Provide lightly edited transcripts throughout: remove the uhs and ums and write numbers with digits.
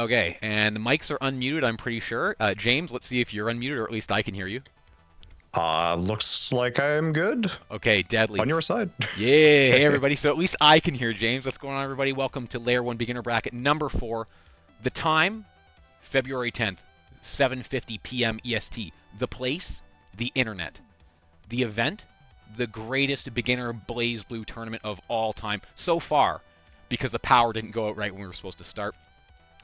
Okay, and the mics are unmuted, I'm pretty sure. James, let's see if you're unmuted, or at least I can hear you. Looks like I'm good. Okay, deadly. On your side. Yeah, hey everybody. So at least I can hear James. What's going on, everybody? Welcome to Layer 1 Beginner Bracket number 4. The time, February 10th, 7:50 p.m. EST. The place, the internet. The event, the greatest beginner Blaze Blue tournament of all time so far, because the power didn't go out right when we were supposed to start.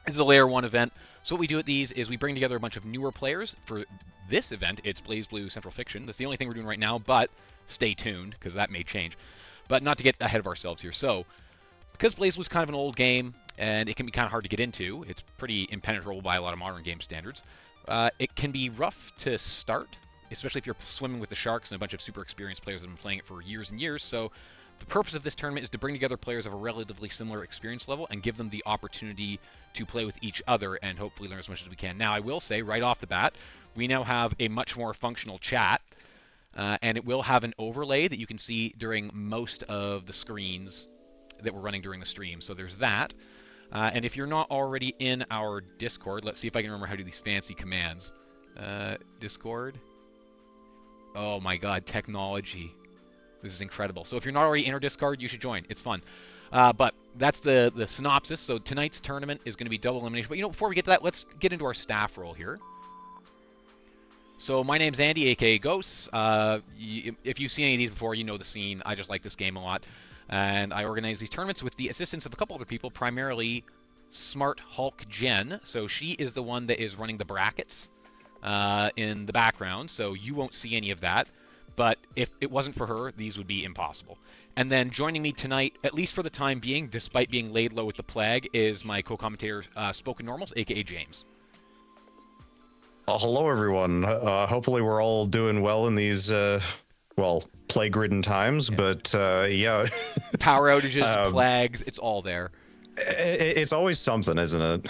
This is a Layer 1 event. So what we do at these is we bring together a bunch of newer players. For this event, it's Blaze Blue Central Fiction. That's the only thing we're doing right now, but stay tuned, because that may change. But not to get ahead of ourselves here. So, because Blaze Blue is kind of an old game, and it can be kind of hard to get into, it's pretty impenetrable by a lot of modern game standards, it can be rough to start, especially if you're swimming with the sharks and a bunch of super experienced players that have been playing it for years and years. So the purpose of this tournament is to bring together players of a relatively similar experience level and give them the opportunity to play with each other and hopefully learn as much as we can. Now, I will say right off the bat, we now have a much more functional chat, and it will have an overlay that you can see during most of the screens that we're running during the stream. So there's that. And if you're not already in our Discord, let's see if I can remember how to do these fancy commands. Discord. Oh my god, technology. This is incredible. So if you're not already in our Discord, you should join. It's fun. But that's the synopsis. So tonight's tournament is going to be double elimination. But before we get to that, let's get into our staff role here. So my name's Andy, aka Ghosts. If you've seen any of these before, you know the scene. I just like this game a lot. And I organize these tournaments with the assistance of a couple other people, primarily Smart Hulk Jen. So she is the one that is running the brackets in the background. So you won't see any of that. But if it wasn't for her, these would be impossible. And then joining me tonight, at least for the time being, despite being laid low with the plague, is my co-commentator, Spoken Normals, aka James. Hello, everyone. Hopefully we're all doing well in these, plague-ridden times, but, yeah. Power outages, plagues, it's all there. It's always something, isn't it?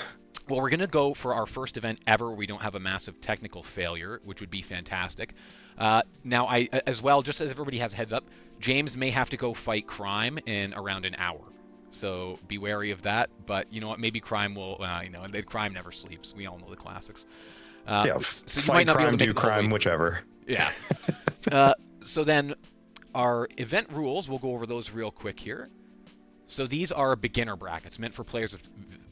Well, we're going to go for our first event ever where we don't have a massive technical failure, which would be fantastic. Now, as well, just as everybody has a heads up, James may have to go fight crime in around an hour. So be wary of that. But you know what? Maybe crime will, crime never sleeps. We all know the classics. So you might not crime, be able to make do crime, whichever. Yeah. So then our event rules, we'll go over those real quick here. So these are beginner brackets meant for players with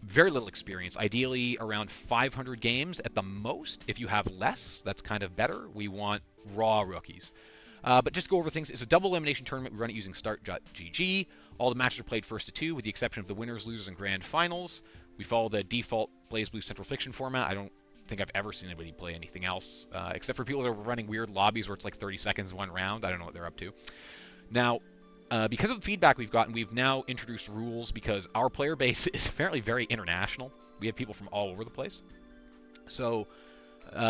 very little experience, ideally around 500 games at the most. If you have less, that's kind of better. We want raw rookies. But just go over things. It's a double elimination tournament. We run it using start.gg. All the matches are played first to 2 with the exception of the winners, losers, and grand finals. We follow the default Blaze Blue Central Fiction format. I don't think I've ever seen anybody play anything else, except for people that are running weird lobbies where it's like 30 seconds one round. I don't know what they're up to. Now, because of the feedback we've gotten, we've now introduced rules because our player base is apparently very international. We have people from all over the place. So,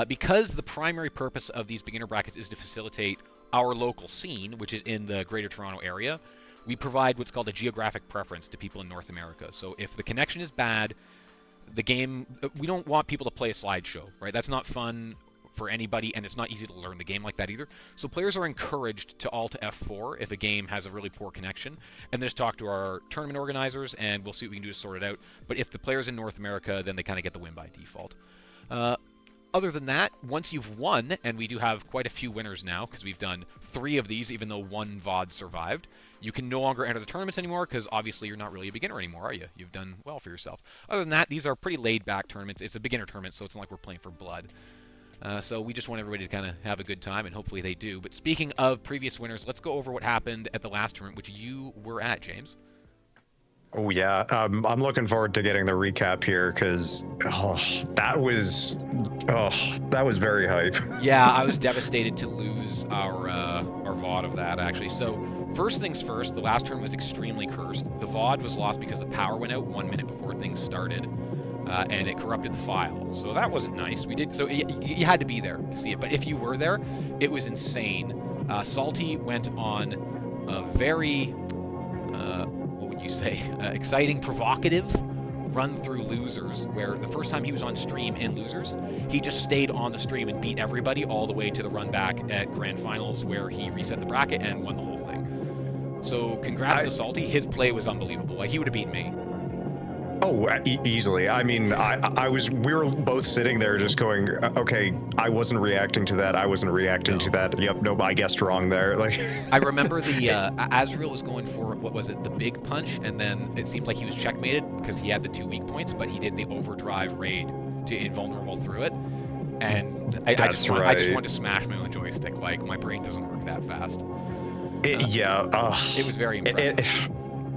because the primary purpose of these beginner brackets is to facilitate our local scene, which is in the Greater Toronto area, we provide what's called a geographic preference to people in North America. So if the connection is bad, the game, we don't want people to play a slideshow, right? That's not fun for anybody, and it's not easy to learn the game like that either. So players are encouraged to Alt F4 if a game has a really poor connection, and just talk to our tournament organizers, and we'll see what we can do to sort it out. But if the player's in North America, then they kind of get the win by default. Other than that, once you've won, and we do have quite a few winners now, because we've done 3 of these, even though 1 VOD survived, you can no longer enter the tournaments anymore, because obviously you're not really a beginner anymore, are you? You've done well for yourself. Other than that, these are pretty laid-back tournaments. It's a beginner tournament, so it's not like we're playing for blood. So we just want everybody to kind of have a good time, and hopefully they do. But speaking of previous winners, let's go over what happened at the last tournament, which you were at, James. Oh, yeah. I'm looking forward to getting the recap here, because that was very hype. Yeah, I was devastated to lose our VOD of that, actually. So first things first, the last tournament was extremely cursed. The VOD was lost because the power went out 1 minute before things started. And it corrupted the file. So that wasn't nice. So you had to be there to see it. But if you were there, it was insane. Salty went on a very, what would you say, exciting, provocative run through losers, where the first time he was on stream in losers, he just stayed on the stream and beat everybody all the way to the run back at grand finals, where he reset the bracket and won the whole thing. So congrats to Salty. His play was unbelievable. Like, he would have beaten me. Oh, easily. I mean, we were both sitting there just going, okay, I wasn't reacting to that. I wasn't reacting to No. that. Yep, nope, I guessed wrong there. Like, I remember the Azrael was going for, what was it, the big punch, and then it seemed like he was checkmated because he had the 2 weak points, but he did the overdrive raid to invulnerable through it. And I that's I just right. wanted to smash my own joystick. Like, my brain doesn't work that fast. Yeah, It was very impressive.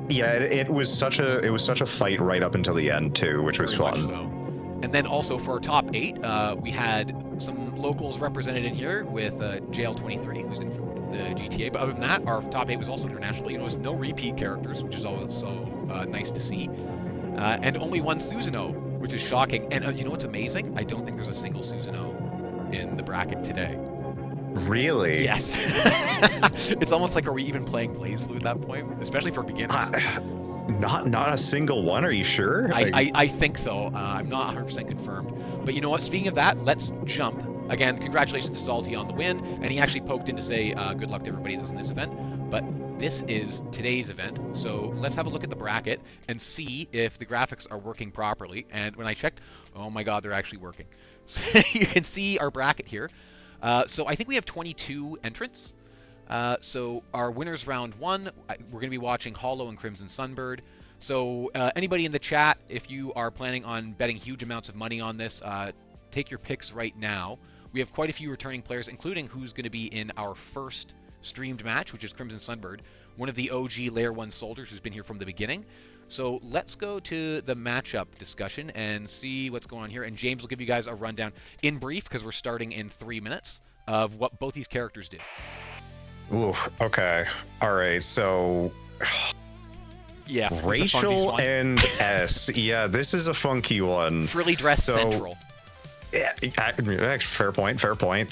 yeah, it was such a fight right up until the end too, which was Very much fun. so. And then also for our top 8, we had some locals represented in here with JL23, who's in the GTA. But other than that, our top 8 was also international. You know, there's no repeat characters, which is also nice to see. And only one Susanoo, which is shocking. And you know what's amazing? I don't think there's a single Susanoo in the bracket today. Really? Yes. It's almost like, are we even playing BlazBlue at that point? Especially for beginners. Not a single one. Are you sure? I think so. I'm not 100% confirmed. But you know what? Speaking of that, let's jump. Again, congratulations to Salty on the win. And he actually poked in to say good luck to everybody that was in this event. But this is today's event. So let's have a look at the bracket and see if the graphics are working properly. And when I checked, oh my god, they're actually working. So you can see our bracket here. So I think we have 22 entrants. So our winners round 1, we're going to be watching Hollow and Crimson Sunbird. So anybody in the chat, if you are planning on betting huge amounts of money on this, take your picks right now. We have quite a few returning players, including who's going to be in our first streamed match, which is Crimson Sunbird, one of the OG Layer 1 soldiers who's been here from the beginning. So let's go to the matchup discussion and see what's going on here. And James will give you guys a rundown in brief, because we're starting in 3 minutes, of what both these characters did. Oof. Okay. All right. So. Yeah. Rachel and S. Yeah, this is a funky one. Frilly dress central. Yeah. Fair point. Fair point.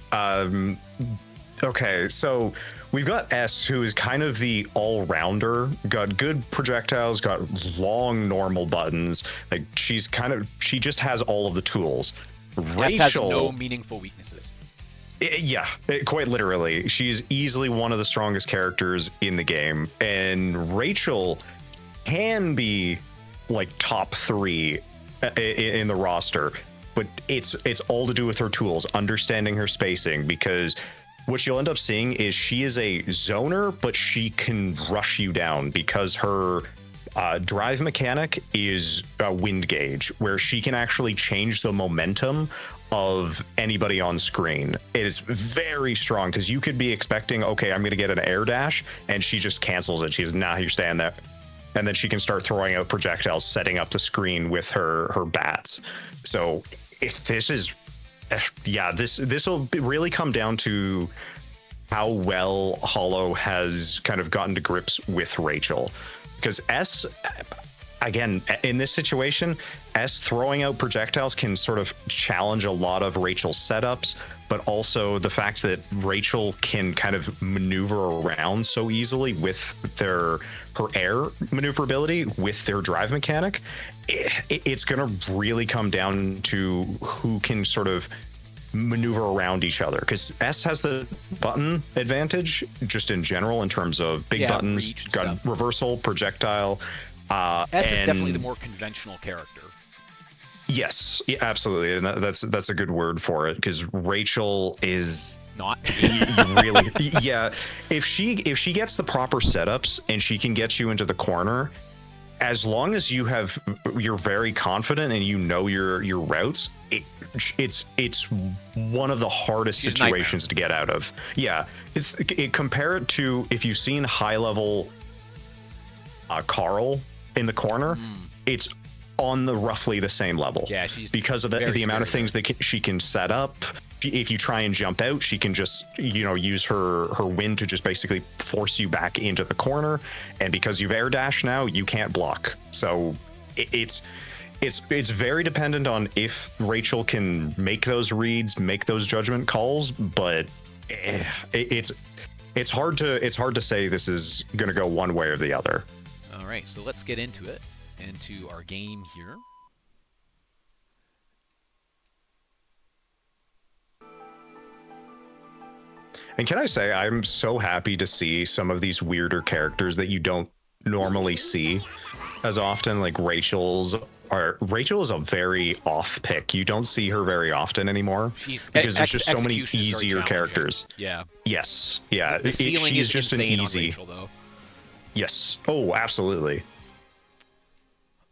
Okay, so we've got S, who is kind of the all-rounder, got good projectiles, got long normal buttons. Like, she just has all of the tools. Rachel has no meaningful weaknesses. Yeah, quite literally. She's easily one of the strongest characters in the game, and Rachel can be like top 3 in the roster, but it's all to do with her tools, understanding her spacing, because what you'll end up seeing is she is a zoner, but she can rush you down because her drive mechanic is a wind gauge, where she can actually change the momentum of anybody on screen. It is very strong, because you could be expecting, okay, I'm going to get an air dash, and she just cancels it. She's, nah, you're staying there. And then she can start throwing out projectiles, setting up the screen with her bats. So if this is, yeah, this will really come down to how well Hollow has kind of gotten to grips with Rachel. Because S, again, in this situation, S throwing out projectiles can sort of challenge a lot of Rachel's setups, but also the fact that Rachel can kind of maneuver around so easily with her air maneuverability, with their drive mechanic, it's going to really come down to who can sort of maneuver around each other, because S has the button advantage just in general in terms of big buttons, got stuff. Reversal, projectile. S is definitely the more conventional character. Yes, yeah, absolutely, and that's a good word for it, because Rachel is not really, yeah. If she gets the proper setups and she can get you into the corner, as long as you're very confident and you know your routes, it's one of the hardest situations to get out of. Yeah, compare it to if you've seen high level Carl in the corner, it's on the roughly the same level. Yeah, she's because of the amount of things that she can set up. If you try and jump out, she can just, use her wind to just basically force you back into the corner. And because you've air dash now, you can't block. So it's very dependent on if Rachel can make those reads, make those judgment calls. But it's hard to say this is going to go one way or the other. All right, so let's get into our game here. And can I say, I'm so happy to see some of these weirder characters that you don't normally see as often, like Rachel's Rachel is a very off pick. You don't see her very often anymore. Because there's just so many easier characters. Yeah. Yes. Yeah. The ceiling is just an insane easy. on Rachel, though. Yes. Oh, absolutely.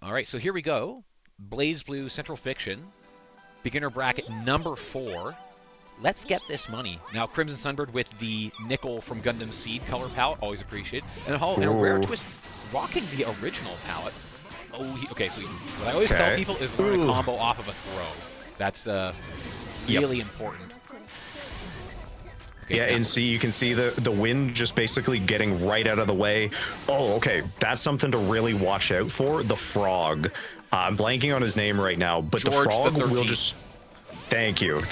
All right, so here we go. Blaze Blue Central Fiction, beginner bracket number 4. Let's get this money. Now, Crimson Sunbird with the nickel from Gundam Seed color palette, always appreciate. And a rare twist, rocking the original palette. Oh, okay, so what I always tell people is learn a combo off of a throw. That's really important. Okay, yeah, and see, you can see the wind just basically getting right out of the way. Oh, okay, that's something to really watch out for. The frog. I'm blanking on his name right now, but George the frog will just... Thank you.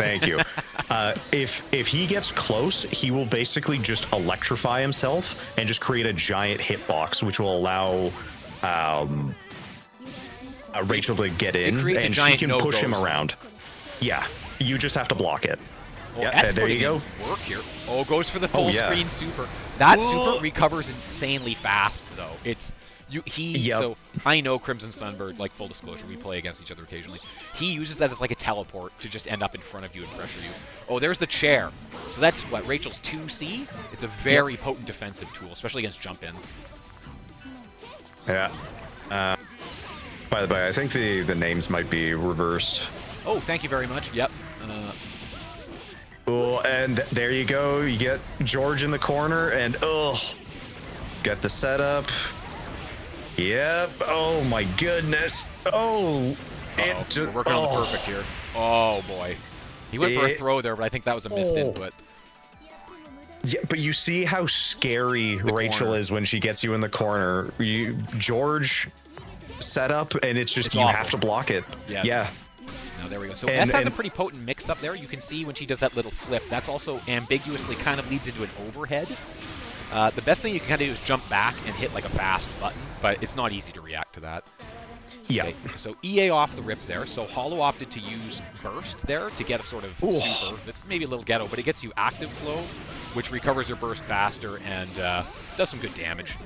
If he gets close, he will basically just electrify himself and just create a giant hitbox, which will allow Rachel to get in, and she can push him around. Yeah, you just have to block it. Well, yeah, there you go. Work here. Oh, goes for the full screen super. That super recovers insanely fast, though. It's So I know Crimson Sunbird, like full disclosure, we play against each other occasionally. He uses that as like a teleport to just end up in front of you and pressure you. Oh, there's the chair. So that's what Rachel's 2C. It's a very potent defensive tool, especially against jump-ins. Yeah. By the way, I think the names might be reversed. Oh, thank you very much. Yep. Oh, and there you go. You get George in the corner, and get the setup. Yep. Oh my goodness. Oh, we're working on the perfect here. Oh boy, he went for a throw there, but I think that was a missed input. Yeah, but you see how scary Rachel is when she gets you in the corner. George set up, and it's just you have to block it. Yes. Yeah. Now there we go. So S has a pretty potent mix-up there. You can see when she does that little flip. That's also ambiguously kind of leads into an overhead. The best thing you can kind of do is jump back and hit like a fast button, but it's not easy to react to that. Yeah. Okay, so EA off the rip there. So Hollow opted to use Burst there to get a sort of super. That's maybe a little ghetto, but it gets you active flow, which recovers your burst faster and does some good damage.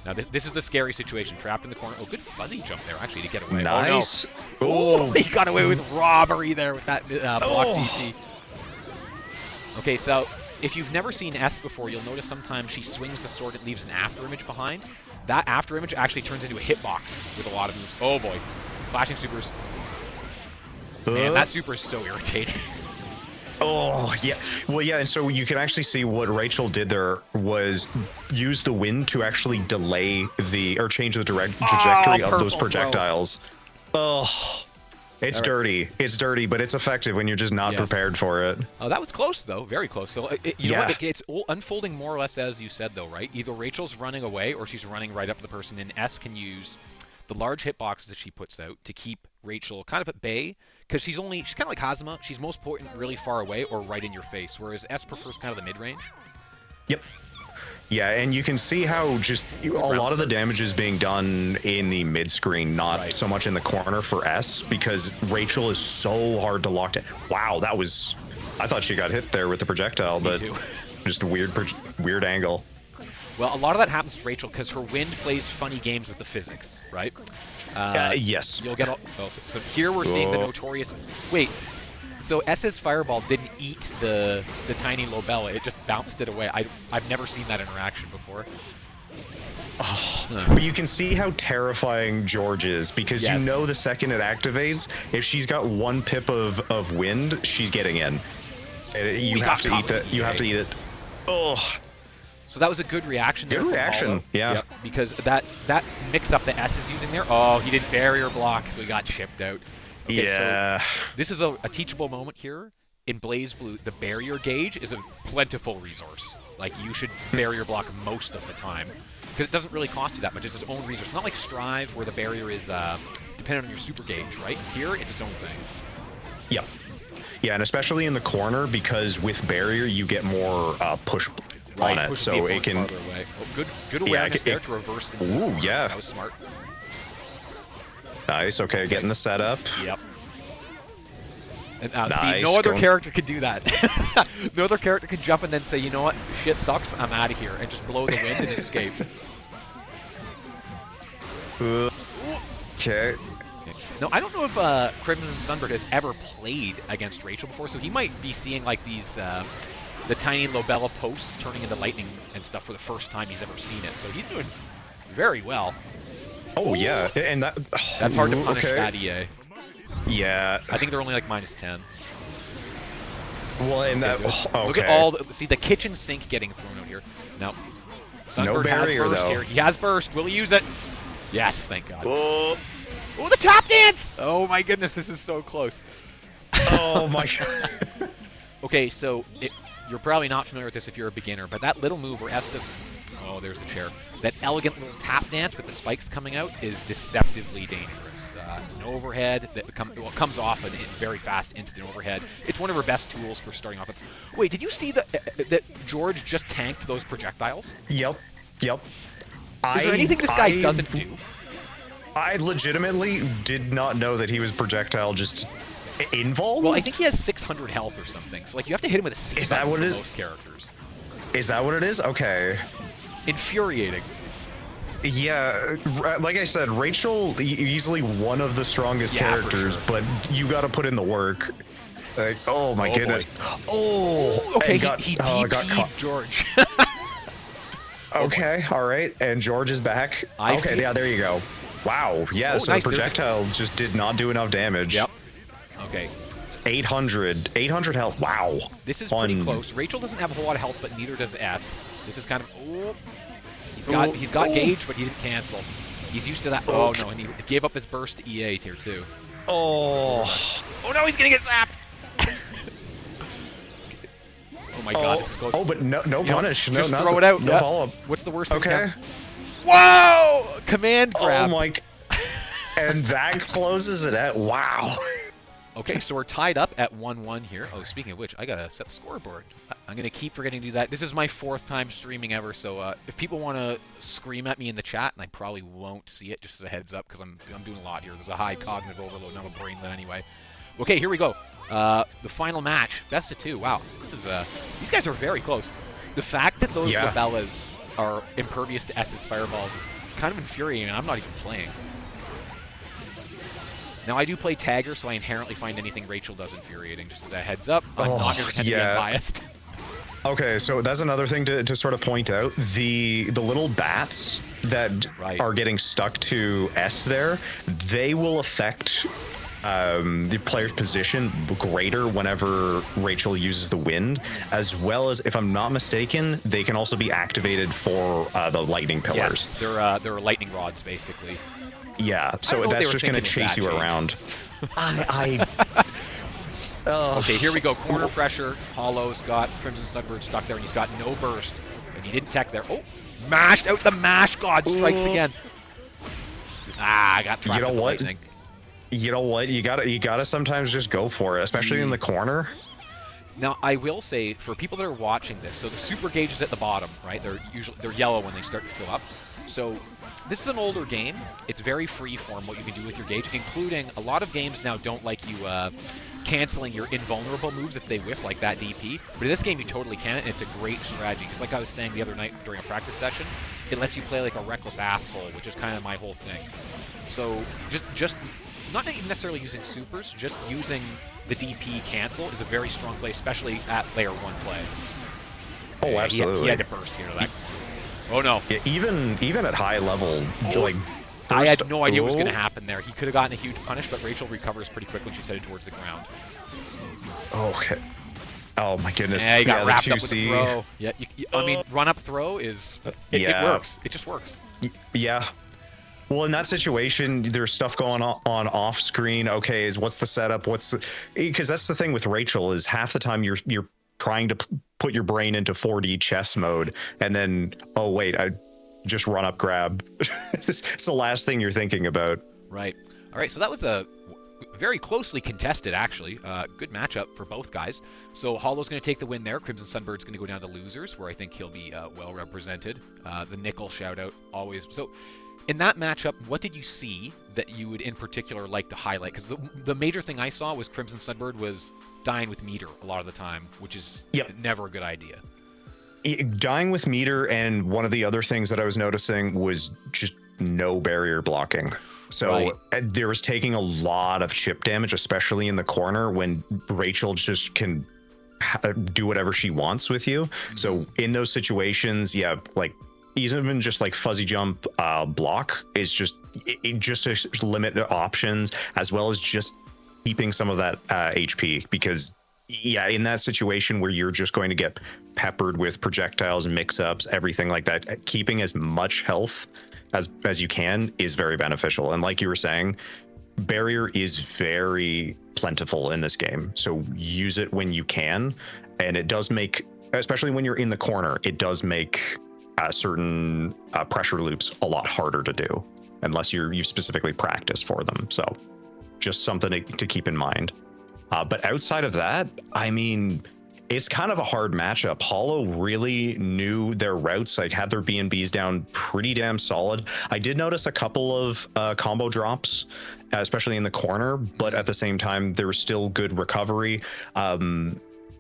Now this is the scary situation. Trapped in the corner. Oh, good fuzzy jump there actually to get away. Nice. Oh, no. He got away with robbery there with that block DC. Okay, so if you've never seen S before, you'll notice sometimes she swings the sword and leaves an after image behind. That after image actually turns into a hitbox with a lot of moves. Oh boy. Flashing supers. Man, that super is so irritating. Oh, yeah. Well, yeah, and so you can actually see what Rachel did there was use the wind to actually delay or change the trajectory of those projectiles. Oh, it's dirty. It's dirty, but it's effective when you're just not prepared for it. Oh, that was close, though. Very close. So, you know what? It's unfolding more or less as you said, though, right? Either Rachel's running away or she's running right up to the person, and S can use the large hitboxes that she puts out to keep Rachel kind of at bay, because she's kind of like Hazama. She's most potent really far away or right in your face, whereas S prefers kind of the mid-range. Yep. Yeah, and you can see how just a lot of the damage is being done in the mid-screen, not so much in the corner for S, because Rachel is so hard to lock down. Wow, that was... I thought she got hit there with the projectile, but just a weird angle. Well, a lot of that happens to Rachel because her wind plays funny games with the physics, right? Yes. You'll get so here we're seeing the notorious... Wait, so S's Fireball didn't eat the tiny Lobella, it just bounced it away. I've never seen that interaction before. But you can see how terrifying George is, because you know the second it activates, if she's got one pip of wind, she's getting in. You have to eat that. You have to eat it. Oh. So that was a good reaction there. Good reaction, yeah. Yep, because that mix-up that S is using there, he didn't barrier block, so he got chipped out. Okay, so this is a teachable moment here. In Blaze Blue, the barrier gauge is a plentiful resource. Like, you should barrier block most of the time, because it doesn't really cost you that much. It's its own resource. It's not like Strive, where the barrier is dependent on your super gauge, right? Here, it's its own thing. Yep. Yeah, and especially in the corner, because with barrier, you get more push on it, so it can... Good awareness there to reverse the... Ooh, yeah. That was smart. Nice, okay, getting the setup. Yep. And see, no other character could do that. No other character could jump and then say, you know what, shit sucks, I'm out of here, and just blow the wind and escape. Okay. No, I don't know if Crimson Sunbird has ever played against Rachel before, so he might be seeing like these the tiny Lobella posts turning into lightning and stuff for the first time he's ever seen it. So he's doing very well. Oh yeah, and that's hard to punish that EA. Yeah, I think they're only like -10. Well, and that okay. Look at all see the kitchen sink getting thrown out here. No, Sunbird no barrier has burst though. Here. He has burst. Will he use it? Yes, thank God. Oh, the tap dance! Oh my goodness, this is so close. Oh my God. Okay, so you're probably not familiar with this if you're a beginner, but that little move where S does... Oh, there's the chair. That elegant little tap dance with the spikes coming out is deceptively dangerous. It's an overhead that comes off a very fast instant overhead. It's one of her best tools for starting off with. Wait, did you see that George just tanked those projectiles? Yep. Is there anything this guy doesn't do? I legitimately did not know that he was projectile just involved. Well, I think he has 600 health or something. So like you have to hit him with a C is that what it is? Most characters. Is that what it is? Okay. Infuriating. Yeah, like I said, Rachel easily one of the strongest characters, sure. But you got to put in the work. Like, oh my goodness. Boy. Oh, okay. He DP'd George. Okay, all right, and George is back. Okay, yeah, there you go. Wow, yeah, so nice. The projectile just did not do enough damage. Yep. Okay. It's 800 health. Wow. This is pretty close. Rachel doesn't have a whole lot of health, but neither does S. This is kind of... He's got gauge, but he didn't cancel. He's used to that. Oh no, and he gave up his burst to EA tier 2. Oh no, he's gonna get zapped. Oh my God, this is close. Oh, but no punish. No, just throw it out. No follow-up. What's the worst? Okay. Whoa! Command grab. Oh my. And that closes it at wow. Okay, so we're tied up at 1-1 here. Oh, speaking of which, I gotta set the scoreboard. I'm gonna keep forgetting to do that. This is my 4th time streaming ever, so if people want to scream at me in the chat, and I probably won't see it, just as a heads up, because I'm doing a lot here. There's a high cognitive overload, and I'm a brainlet anyway. Okay, here we go. The final match, best of 2. Wow, this is these guys are very close. The fact that those Rebellas are impervious to S's fireballs is kind of infuriating, and I'm not even playing. Now, I do play Tagger, so I inherently find anything Rachel does infuriating, just as a heads up. I'm not going to be biased. Okay, so that's another thing to sort of point out. The little bats that are getting stuck to S there, they will affect the player's position greater whenever Rachel uses the wind, as well as, if I'm not mistaken, they can also be activated for the lightning pillars. Yes, they're lightning rods, basically. Yeah, so that's just going to chase you around. Okay, here we go. Corner pressure. Hollow's got Crimson Sunbird stuck there, and he's got no burst. And he didn't tech there. Oh, mashed out the mash god. Strikes again. I got trapped. You know what? Lightning. You know what? You gotta sometimes just go for it, especially in the corner. Now, I will say, for people that are watching this, so the super gauge is at the bottom, right? They're yellow when they start to fill up. So this is an older game. It's very free-form what you can do with your gauge, including a lot of games now don't like you canceling your invulnerable moves if they whiff, like that DP. But in this game, you totally can, and it's a great strategy. Because like I was saying the other night during a practice session, it lets you play like a reckless asshole, which is kind of my whole thing. So just not even necessarily using supers, just using the DP cancel is a very strong play, especially at layer 1 play. Oh, absolutely. He had to burst here. Oh no. Yeah, even at high level, like I had no idea what was going to happen there. He could have gotten a huge punish, but Rachel recovers pretty quick when she's headed towards the ground. Okay. Oh my goodness. Yeah, he got wrapped up with the throw. Yeah, I mean, run up throw is it works. It just works. Yeah. Well, in that situation, there's stuff going on off screen. Okay, what's the setup? Because that's the thing with Rachel is half the time you're trying to put your brain into 4D chess mode, and then oh wait, I just run up grab. It's the last thing you're thinking about. Right. All right. So that was a very closely contested, actually. Good matchup for both guys. So Hollow's going to take the win there. Crimson Sunbird's going to go down to losers, where I think he'll be well represented. The nickel shout out always. So in that matchup, what did you see that you would in particular like to highlight? Because the major thing I saw was Crimson Sunbird was dying with meter a lot of the time, which is never a good idea. Dying with meter, and one of the other things that I was noticing was just no barrier blocking. So Right. there was taking a lot of chip damage, especially in the corner when Rachel just can do whatever she wants with you. So in those situations, yeah, like even just like fuzzy jump block is just just to limit the options, as well as just keeping some of that HP, because yeah, in that situation where you're just going to get peppered with projectiles, mix-ups, everything like that, keeping as much health as you can is very beneficial. And like you were saying, barrier is very plentiful in this game, so use it when you can. And it does make, especially when you're in the corner, it does make certain pressure loops a lot harder to do unless you've specifically practiced for them. So just something to keep in mind. But outside of that, I mean, it's kind of a hard matchup. Hollow really knew their routes, like had their B&Bs down pretty damn solid. I did notice a couple of combo drops, especially in the corner, but at the same time, there was still good recovery.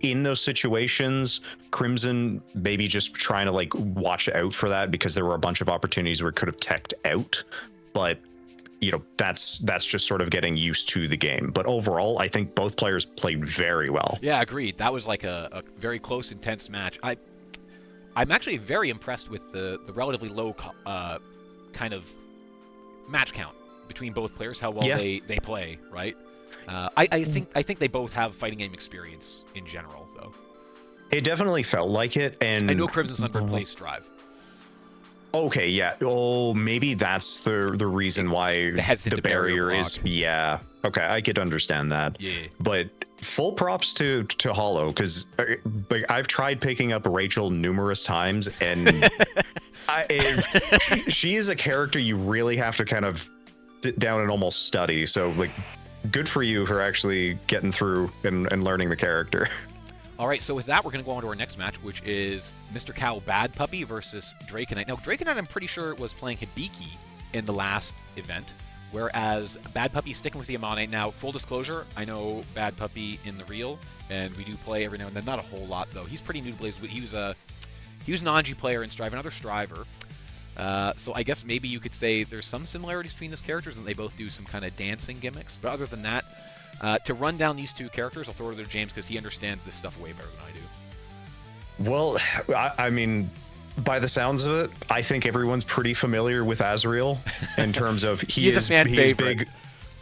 In those situations, Crimson maybe just trying to like watch out for that, because there were a bunch of opportunities where it could have teched out. But you know, that's just sort of getting used to the game. But overall, I think both players played very well. Yeah, agreed. That was like a very close, intense match. I'm actually very impressed with the relatively low kind of match count between both players. How well they play, right? I think they both have fighting game experience in general, though. It definitely felt like it, and I know Crimson's on third place drive. Okay, yeah. Oh, maybe that's the reason why the barrier is. Yeah. Okay, I could understand that. Yeah. But full props to Hollow, because I've tried picking up Rachel numerous times, and she is a character you really have to kind of sit down and almost study. So like, good for you for actually getting through and learning the character. All right, so with that, we're going to go on to our next match, which is Mr. Cow Bad Puppy versus Draconite. Now, Draconite, I'm pretty sure, was playing Hibiki in the last event, whereas Bad Puppy sticking with the Amane. Now, full disclosure, I know Bad Puppy in the real, and we do play every now and then. Not a whole lot, though. He's pretty new to Blaze. He was an Anji player in Strive, another Striver. So I guess maybe you could say there's some similarities between these characters, and they both do some kind of dancing gimmicks. But other than that, to run down these two characters, I'll throw it to James because he understands this stuff way better than I do. Well, I mean, by the sounds of it, I think everyone's pretty familiar with Azrael in terms of he's big.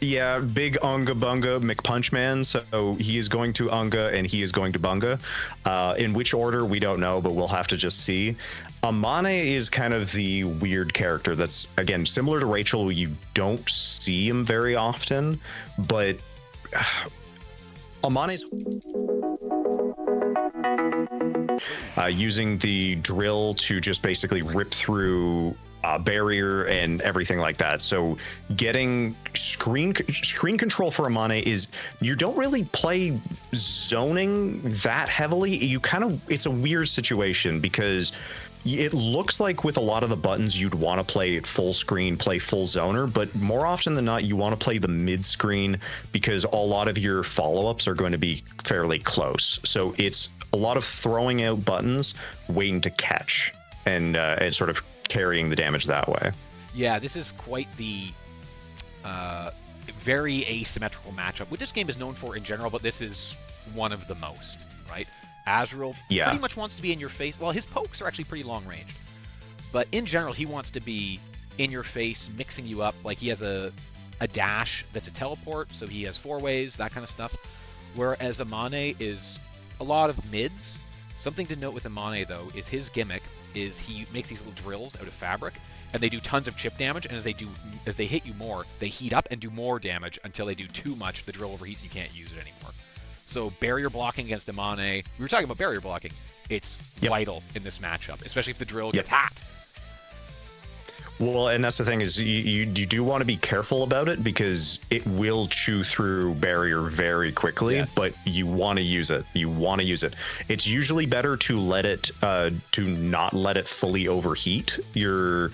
Yeah, big Unga Bunga McPunch Man. So he is going to Unga and he is going to Bunga. In which order, we don't know, but we'll have to just see. Amane is kind of the weird character that's, again, similar to Rachel. You don't see him very often, but Amane's using the drill to just basically rip through barrier and everything like that. So getting screen control for Amane is, you don't really play zoning that heavily. You kind of, it's a weird situation because it looks like with a lot of the buttons you'd want to play it full screen, play full zoner, but more often than not you want to play the mid screen because a lot of your follow-ups are going to be fairly close. So it's a lot of throwing out buttons, waiting to catch, and sort of carrying the damage that way. Yeah, this is quite the very asymmetrical matchup, which this game is known for in general, but this is one of the most, right? Azrael pretty much wants to be in your face. Well, his pokes are actually pretty long ranged, but in general, he wants to be in your face, mixing you up. Like he has a dash that's a teleport, so he has 4 ways, that kind of stuff. Whereas Amane is a lot of mids. Something to note with Amane, though, is his gimmick is he makes these little drills out of fabric, and they do tons of chip damage, and as they hit you more, they heat up and do more damage until they do too much, the drill overheats, you can't use it anymore. So barrier blocking against Amane, we were talking about barrier blocking, it's vital in this matchup, especially if the drill gets hot. Well, and that's the thing is you do want to be careful about it because it will chew through barrier very quickly, but you want to use it. You want to use it. It's usually better to let it, to not let it fully overheat your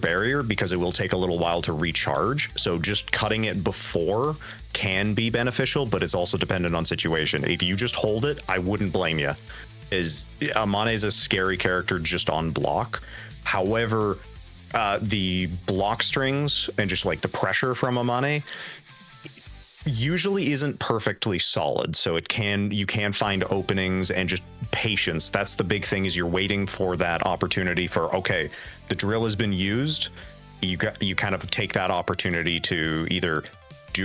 barrier because it will take a little while to recharge. So just cutting it before can be beneficial, but it's also dependent on situation. If you just hold it, I wouldn't blame you. Amane is a scary character just on block. However, the block strings and just like the pressure from Amane usually isn't perfectly solid, so you can find openings, and just patience. That's the big thing, is you're waiting for that opportunity for, okay, the drill has been used. You kind of take that opportunity to either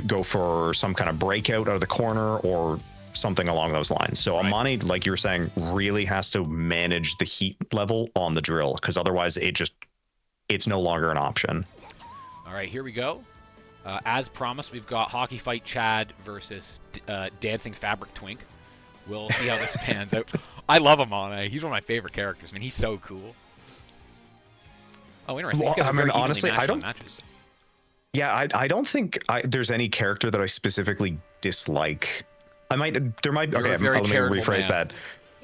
go for some kind of breakout out of the corner or something along those lines. So right. Amane, like you were saying, really has to manage the heat level on the drill, because otherwise it's no longer an option. All right, here we go. As promised, we've got Hockey Fight Chad versus Dancing Fabric Twink. We'll see how this pans out. I love Amane. He's one of my favorite characters. I mean, he's so cool. Oh, interesting. Well, I mean, honestly, I don't. Matches. Yeah, I don't think there's any character that I specifically dislike. There might. Okay, let me rephrase that.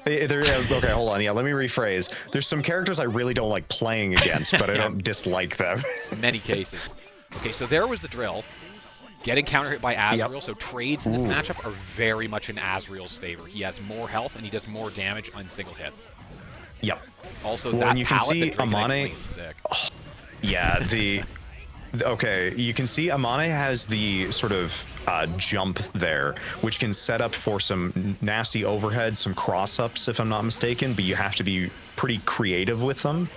Okay, hold on. Yeah, let me rephrase. There's some characters I really don't like playing against, but I don't dislike them. In many cases. Okay, so there was the drill. Getting counter hit by Azrael, so trades in this matchup are very much in Azrael's favor. He has more health and he does more damage on single hits. Yep. Also, that you can see Amane is sick. Oh, yeah, okay, you can see Amane has the sort of jump there, which can set up for some nasty overheads, some cross-ups, if I'm not mistaken, but you have to be pretty creative with them.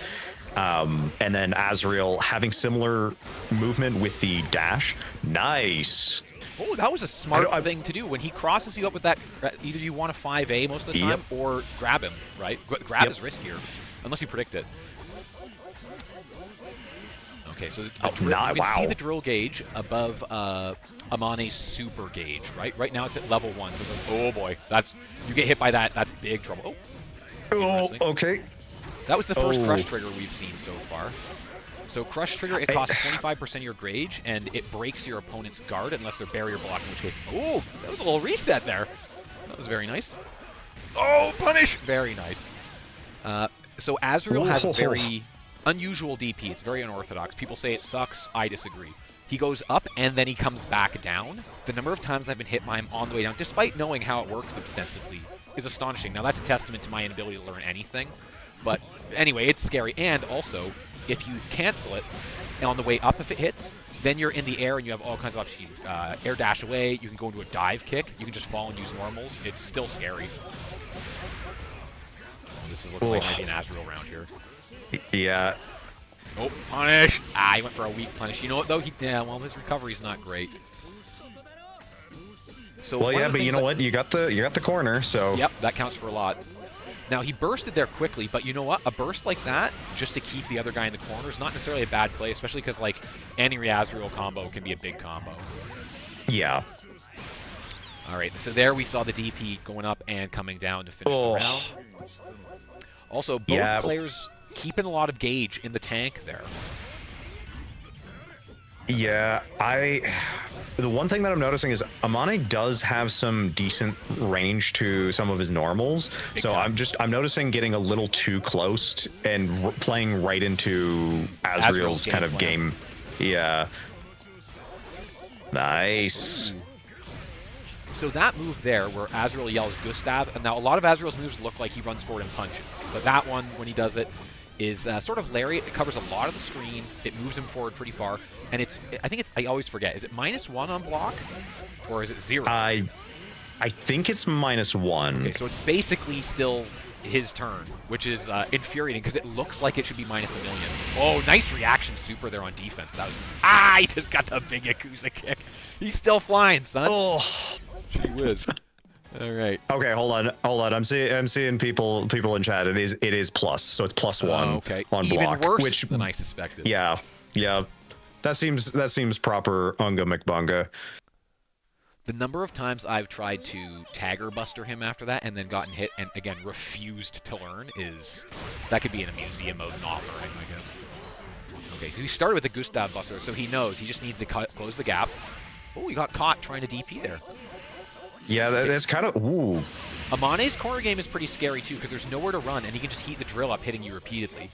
And then Azrael having similar movement with the dash. Nice. Oh, that was a smart thing to do. When he crosses you up with that, either you want a 5A most of the time, or grab him, right? Grab is riskier, unless you predict it. Okay, so you can see the drill gauge above Amane's super gauge, right? Right now it's at level 1, so it's like, oh boy, you get hit by that, that's big trouble. Oh, okay. That was the first crush trigger we've seen so far. So crush trigger, it costs 25% of your gauge, and it breaks your opponent's guard unless they're barrier blocked, in which case, oh, that was a little reset there. That was very nice. Oh, punish! Very nice. So Azrael has a very unusual DP. It's very unorthodox. People say it sucks. I disagree. He goes up, and then he comes back down. The number of times I've been hit by him on the way down, despite knowing how it works extensively, is astonishing. Now, that's a testament to my inability to learn anything. But anyway, it's scary. And also, if you cancel it, and on the way up if it hits, then you're in the air and you have all kinds of options. Air dash away, you can go into a dive kick, you can just fall and use normals. It's still scary. This is looking like maybe an Azrael round here. Yeah. Oh, punish! Ah, he went for a weak punish. You know what, though? His recovery's not great. So well, yeah, but you know what? You got the corner, so... Yep, that counts for a lot. Now, he bursted there quickly, but you know what? A burst like that, just to keep the other guy in the corner, is not necessarily a bad play, especially because, like, any Azrael combo can be a big combo. Yeah. All right, so there we saw the DP going up and coming down to finish the round. Also, both players keeping a lot of gauge in the tank there. Yeah, the one thing that I'm noticing is Amane does have some decent range to some of his normals. I'm noticing getting a little too close and playing right into Azrael's kind of game. Yeah. Nice. Ooh. So that move there, where Azrael yells Gustav, and now a lot of Azrael's moves look like he runs forward and punches. But that one, when he does it, is sort of lariat. It covers a lot of the screen. It moves him forward pretty far. And I always forget, is it -1 on block? Or is it 0? I think it's -1. Okay, so it's basically still his turn, which is infuriating because it looks like it should be -1,000,000. Oh, nice reaction super there on defense. That was... he just got the big Yakuza kick. He's still flying, son. Oh. Gee whiz. All right. Okay, hold on. I'm seeing people in chat. It is plus, so it's +1 on block. Even worse than I suspected. Yeah. That seems proper Unga McBunga. The number of times I've tried to Tagger Buster him after that and then gotten hit and again refused to learn that could be in a museum mode, not learning, I guess. Okay, so he started with the Gustav Buster, so he knows he just needs to close the gap. Oh, he got caught trying to DP there. Yeah, that's kind of... Ooh. Amane's corner game is pretty scary, too, because there's nowhere to run, and he can just heat the drill up, hitting you repeatedly.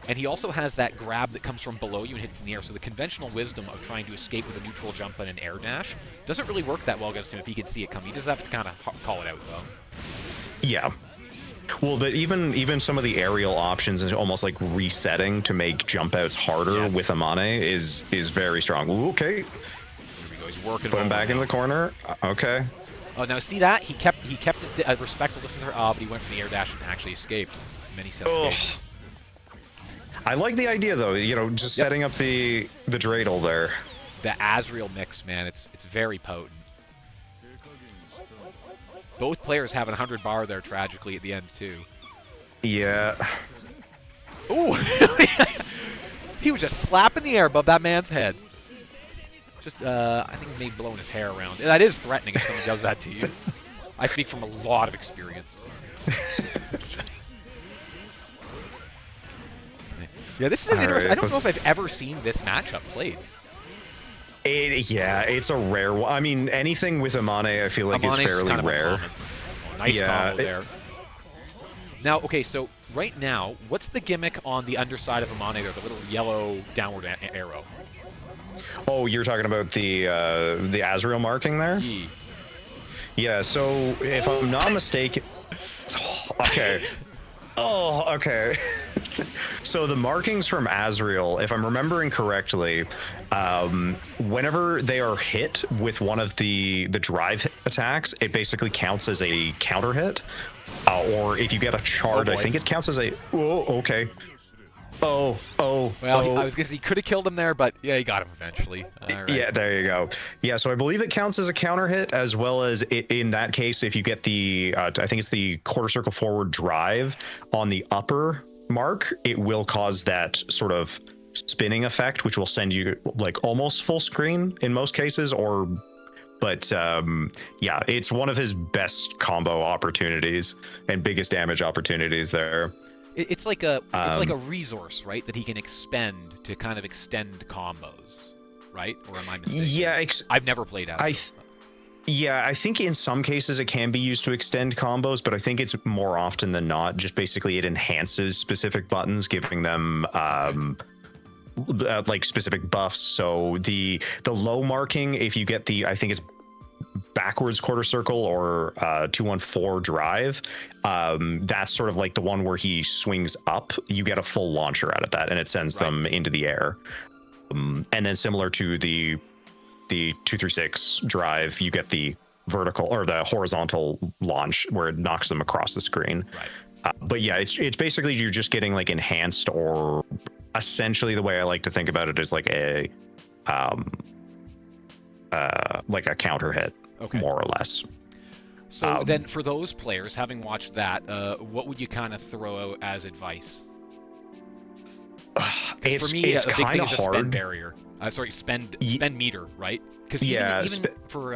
And he also has that grab that comes from below you and hits in the air, so the conventional wisdom of trying to escape with a neutral jump and an air dash doesn't really work that well against him if he can see it coming. He does have to kind of call it out, though. Yeah. Well, but even some of the aerial options is almost like resetting to make jump outs harder with Amane is very strong. Ooh, okay. Here we go. He's working. Put him back into the corner. Okay. Oh, now see that? He kept his respectful distance. But he went for the air dash and actually escaped. Many cases. I like the idea though. You know, just setting up the dreidel there. The Azrael mix, man. It's very potent. Both players have 100 bar there tragically at the end too. Yeah. Ooh! He was just slapping the air above that man's head. Just, I think maybe blowing his hair around. That is threatening if someone does that to you. I speak from a lot of experience. Yeah, this is an interesting. I don't know if I've ever seen this matchup played. Yeah, it's a rare one. I mean, anything with Amane, I feel like is fairly kind of rare. Nice combo there. Now, okay, so right now, what's the gimmick on the underside of Amane there? The little yellow downward arrow. Oh, you're talking about the Azrael marking there? Yeah. So if I'm not mistaken, okay. Oh, okay. So the markings from Azrael, if I'm remembering correctly, whenever they are hit with one of the drive attacks, it basically counts as a counter hit. Or if you get a charge, I think it counts as a... Oh, okay. Well, I was gonna say he could have killed him there, but yeah, he got him eventually. Right. Yeah, there you go. Yeah, so I believe it counts as a counter hit, as well as in that case, if you get the, I think it's the quarter circle forward drive on the upper mark, it will cause that sort of spinning effect, which will send you like almost full screen in most cases, but yeah, it's one of his best combo opportunities and biggest damage opportunities there. It's like a resource, right? That he can expend to kind of extend combos, right? Or am I mistaken? Yeah, I've never played out. Yeah, I think in some cases it can be used to extend combos, but I think it's more often than not just basically it enhances specific buttons, giving them like specific buffs. So the low marking, if you get the, I think it's backwards quarter circle or 214 drive, that's sort of like the one where he swings up, you get a full launcher out of that and it sends them into the air. And then similar to the 236 drive, you get the vertical or the horizontal launch where it knocks them across the screen. But yeah, it's basically you're just getting like enhanced, or essentially the way I like to think about it is like a counter hit, more or less. So then for those players, having watched that, what would you kind of throw out as advice? For me, it's a big thing is a spend barrier. Spend meter, right? Because even for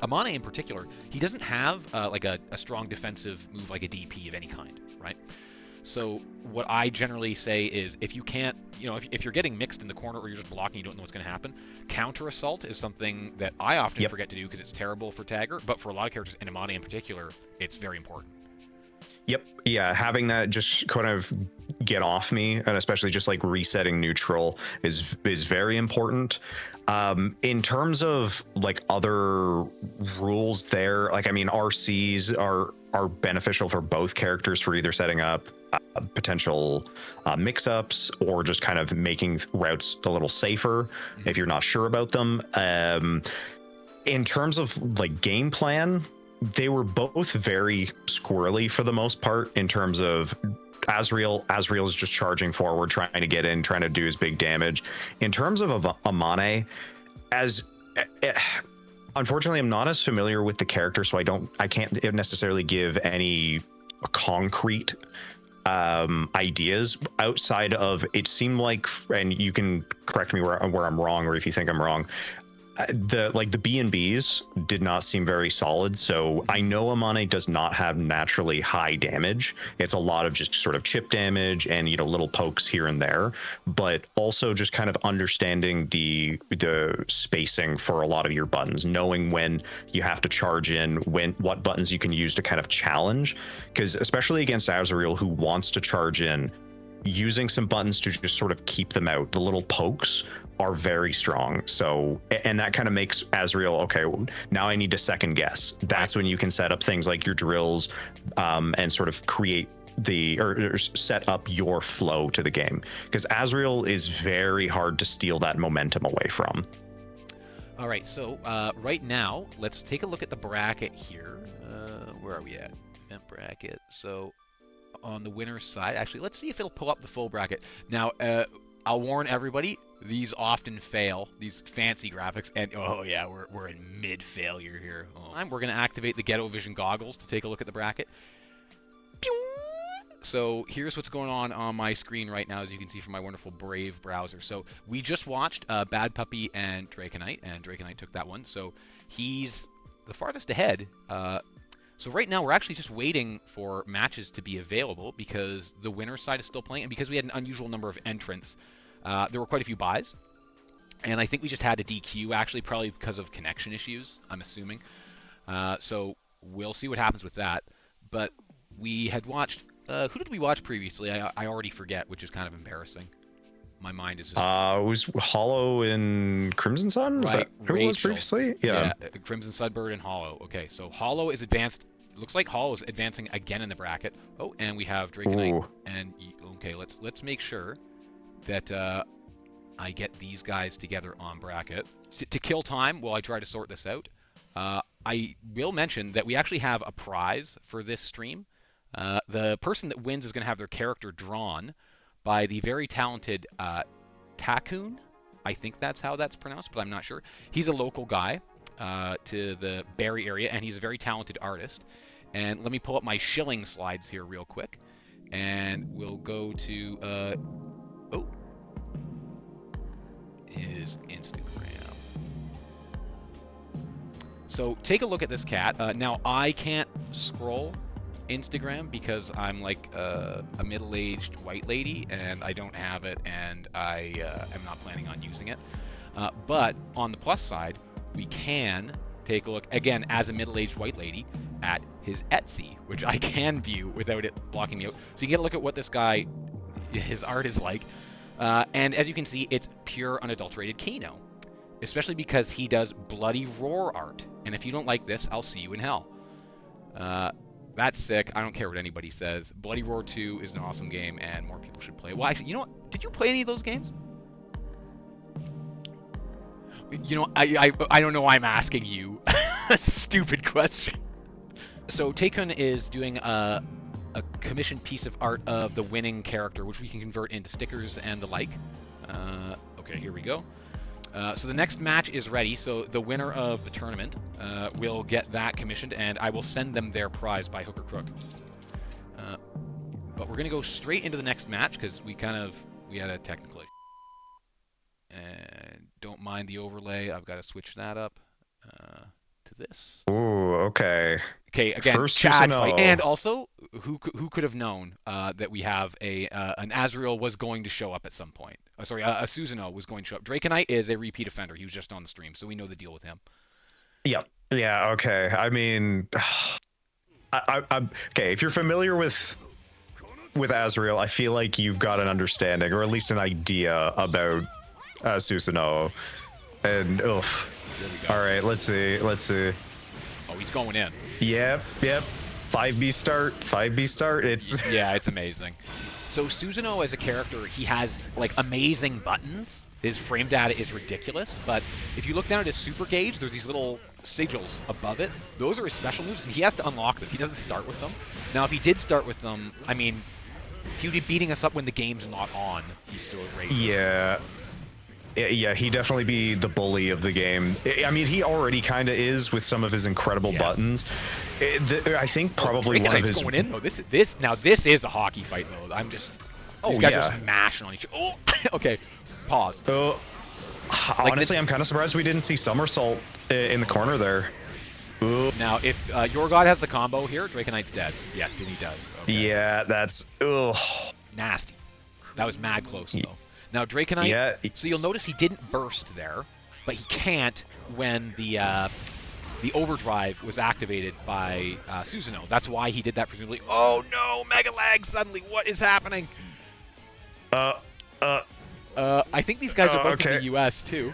Amane in particular, he doesn't have like a strong defensive move like a DP of any kind, right? So what I generally say is, if you can't, if you're getting mixed in the corner or you're just blocking, you don't know what's going to happen, counter assault is something that I often forget to do because it's terrible for Tagger, but for a lot of characters, and Amane in particular, it's very important. Yep. Yeah, having that just kind of get off me, and especially just like resetting neutral is very important. In terms of like other rules there, like I mean, RCs are beneficial for both characters for either setting up potential mix-ups or just kind of making routes a little safer if you're not sure about them. In terms of like game plan, they were both very squirrely for the most part. In terms of Azrael's just charging forward, trying to get in, trying to do his big damage. In terms of Amane, unfortunately, I'm not as familiar with the character, so I can't necessarily give any concrete ideas outside of, it seemed like, and you can correct me where I'm wrong, or if you think I'm wrong, the B&Bs did not seem very solid. So I know Amane does not have naturally high damage. It's a lot of just sort of chip damage and little pokes here and there, but also just kind of understanding the spacing for a lot of your buttons, knowing when you have to charge in, what buttons you can use to kind of challenge, because especially against Azrael, who wants to charge in using some buttons to just sort of keep them out. The little pokes are very strong. So, and that kind of makes Azrael, okay, now I need to second guess. That's when you can set up things like your drills, and sort of create or set up your flow to the game, because Azrael is very hard to steal that momentum away from. All right, so right now, let's take a look at the bracket here. Where are we at? Event bracket. So on the winner's side, actually, let's see if it'll pull up the full bracket. Now, I'll warn everybody, these often fail, these fancy graphics, and oh yeah, we're in mid-failure here. We're going to activate the Ghetto Vision goggles to take a look at the bracket. So here's what's going on my screen right now, as you can see from my wonderful Brave browser. So we just watched Bad Puppy and Draconite, and Draconite took that one. So he's the farthest ahead. So right now we're actually just waiting for matches to be available, because the winner's side is still playing, and because we had an unusual number of entrants, there were quite a few buys. And I think we just had a DQ, actually, probably because of connection issues, I'm assuming. So we'll see what happens with that. But we had watched... who did we watch previously? I already forget, which is kind of embarrassing. My mind is just... it was Hollow and Crimson Sun? Right, Is that who it was previously? Yeah. Crimson Sunbird and Hollow. Okay, so Hollow is advanced. Looks like Hollow is advancing again in the bracket. Oh, and we have Draconite. And okay, let's make sure that I get these guys together on bracket. To kill time while I try to sort this out, I will mention that we actually have a prize for this stream. The person that wins is going to have their character drawn by the very talented Takun. I think that's how that's pronounced, but I'm not sure. He's a local guy to the Barrie area, and he's a very talented artist. And let me pull up my shilling slides here real quick, and we'll go to his Instagram. So take a look at this cat. Now I can't scroll Instagram because I'm like a middle-aged white lady and I don't have it, and I am not planning on using it. But on the plus side, we can take a look, again, as a middle-aged white lady, at his Etsy, which I can view without it blocking me out. So you get a look at what this guy, his art is like. And as you can see, it's pure unadulterated Kano, especially because he does bloody roar art. And if you don't like this, I'll see you in hell. That's sick. I don't care what anybody says. Bloody Roar 2 is an awesome game, and more people should play it. Well, actually, you know what? Did you play any of those games? You know, I don't know why I'm asking you a stupid question. So Takun is doing a commissioned piece of art of the winning character, which we can convert into stickers and the like. Okay, here we go. So the next match is ready, so the winner of the tournament will get that commissioned, and I will send them their prize by hook or crook. But we're going to go straight into the next match, because we had a technical issue. And don't mind the overlay, I've got to switch that up to this. Ooh, okay. Okay, again, First Chad fight. And also, who could have known that we have an Azrael was going to show up at some point. A Susanoo was going to show up. Draconite is a repeat offender. He was just on the stream, so we know the deal with him. Yep. Yeah, okay. I mean, I'm okay, if you're familiar with Azrael, I feel like you've got an understanding, or at least an idea about Susanoo. And, oof. All right, let's see. Oh, he's going in. Yep. 5B start. It's amazing. So Susanoo as a character, he has like amazing buttons. His frame data is ridiculous, but if you look down at his super gauge, there's these little sigils above it. Those are his special moves, and he has to unlock them. He doesn't start with them. Now, if he did start with them, I mean, he would be beating us up when the game's not on. He's so outrageous. Yeah, he'd definitely be the bully of the game. I mean, he already kind of is with some of his incredible buttons. I think probably one of his... going in, though. This is a hockey fight mode. I'm just... These guys are just mashing on each other. Oh! Okay, pause. Honestly, I'm kind of surprised we didn't see Somersault in the corner there. Ooh. Now, if your god has the combo here, Draconite's dead. Yes, and he does. Okay. Yeah, that's... Ugh. Nasty. That was mad close, though. Now, Draconite, so you'll notice he didn't burst there, but he can't when the overdrive was activated by Susanoo. That's why he did that, presumably. Oh no, Mega Lag suddenly, what is happening? I think these guys are both in okay. the U.S. too.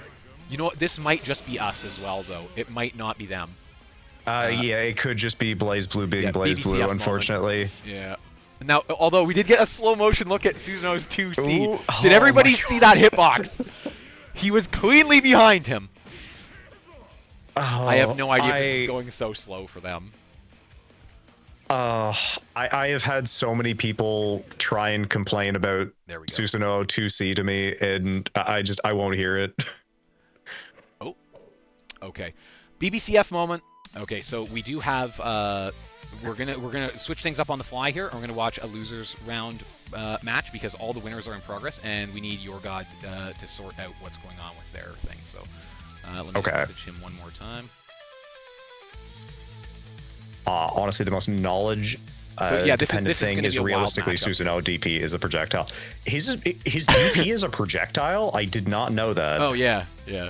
You know what? This might just be us as well, though. It might not be them. Yeah, it could just be Blaze Blue being Yeah, Blaze Blue, BBCF unfortunately. moment. Yeah. Now, although we did get a slow motion look at Susanoo's 2C. Ooh, Did oh everybody my see that hitbox? He was cleanly behind him. Oh, I have no idea if this is going so slow for them. I have had so many people try and complain about Susanoo 2C to me, and I won't hear it. Oh, okay. BBCF moment. Okay, so we do have we're gonna switch things up on the fly here. We're gonna watch a losers round match because all the winners are in progress, and we need your god to sort out what's going on with their thing. So let me just message him one more time. Honestly, the most knowledge dependent thing is realistically Susanoo DP is a projectile. His DP is a projectile? I did not know that. Oh yeah, yeah.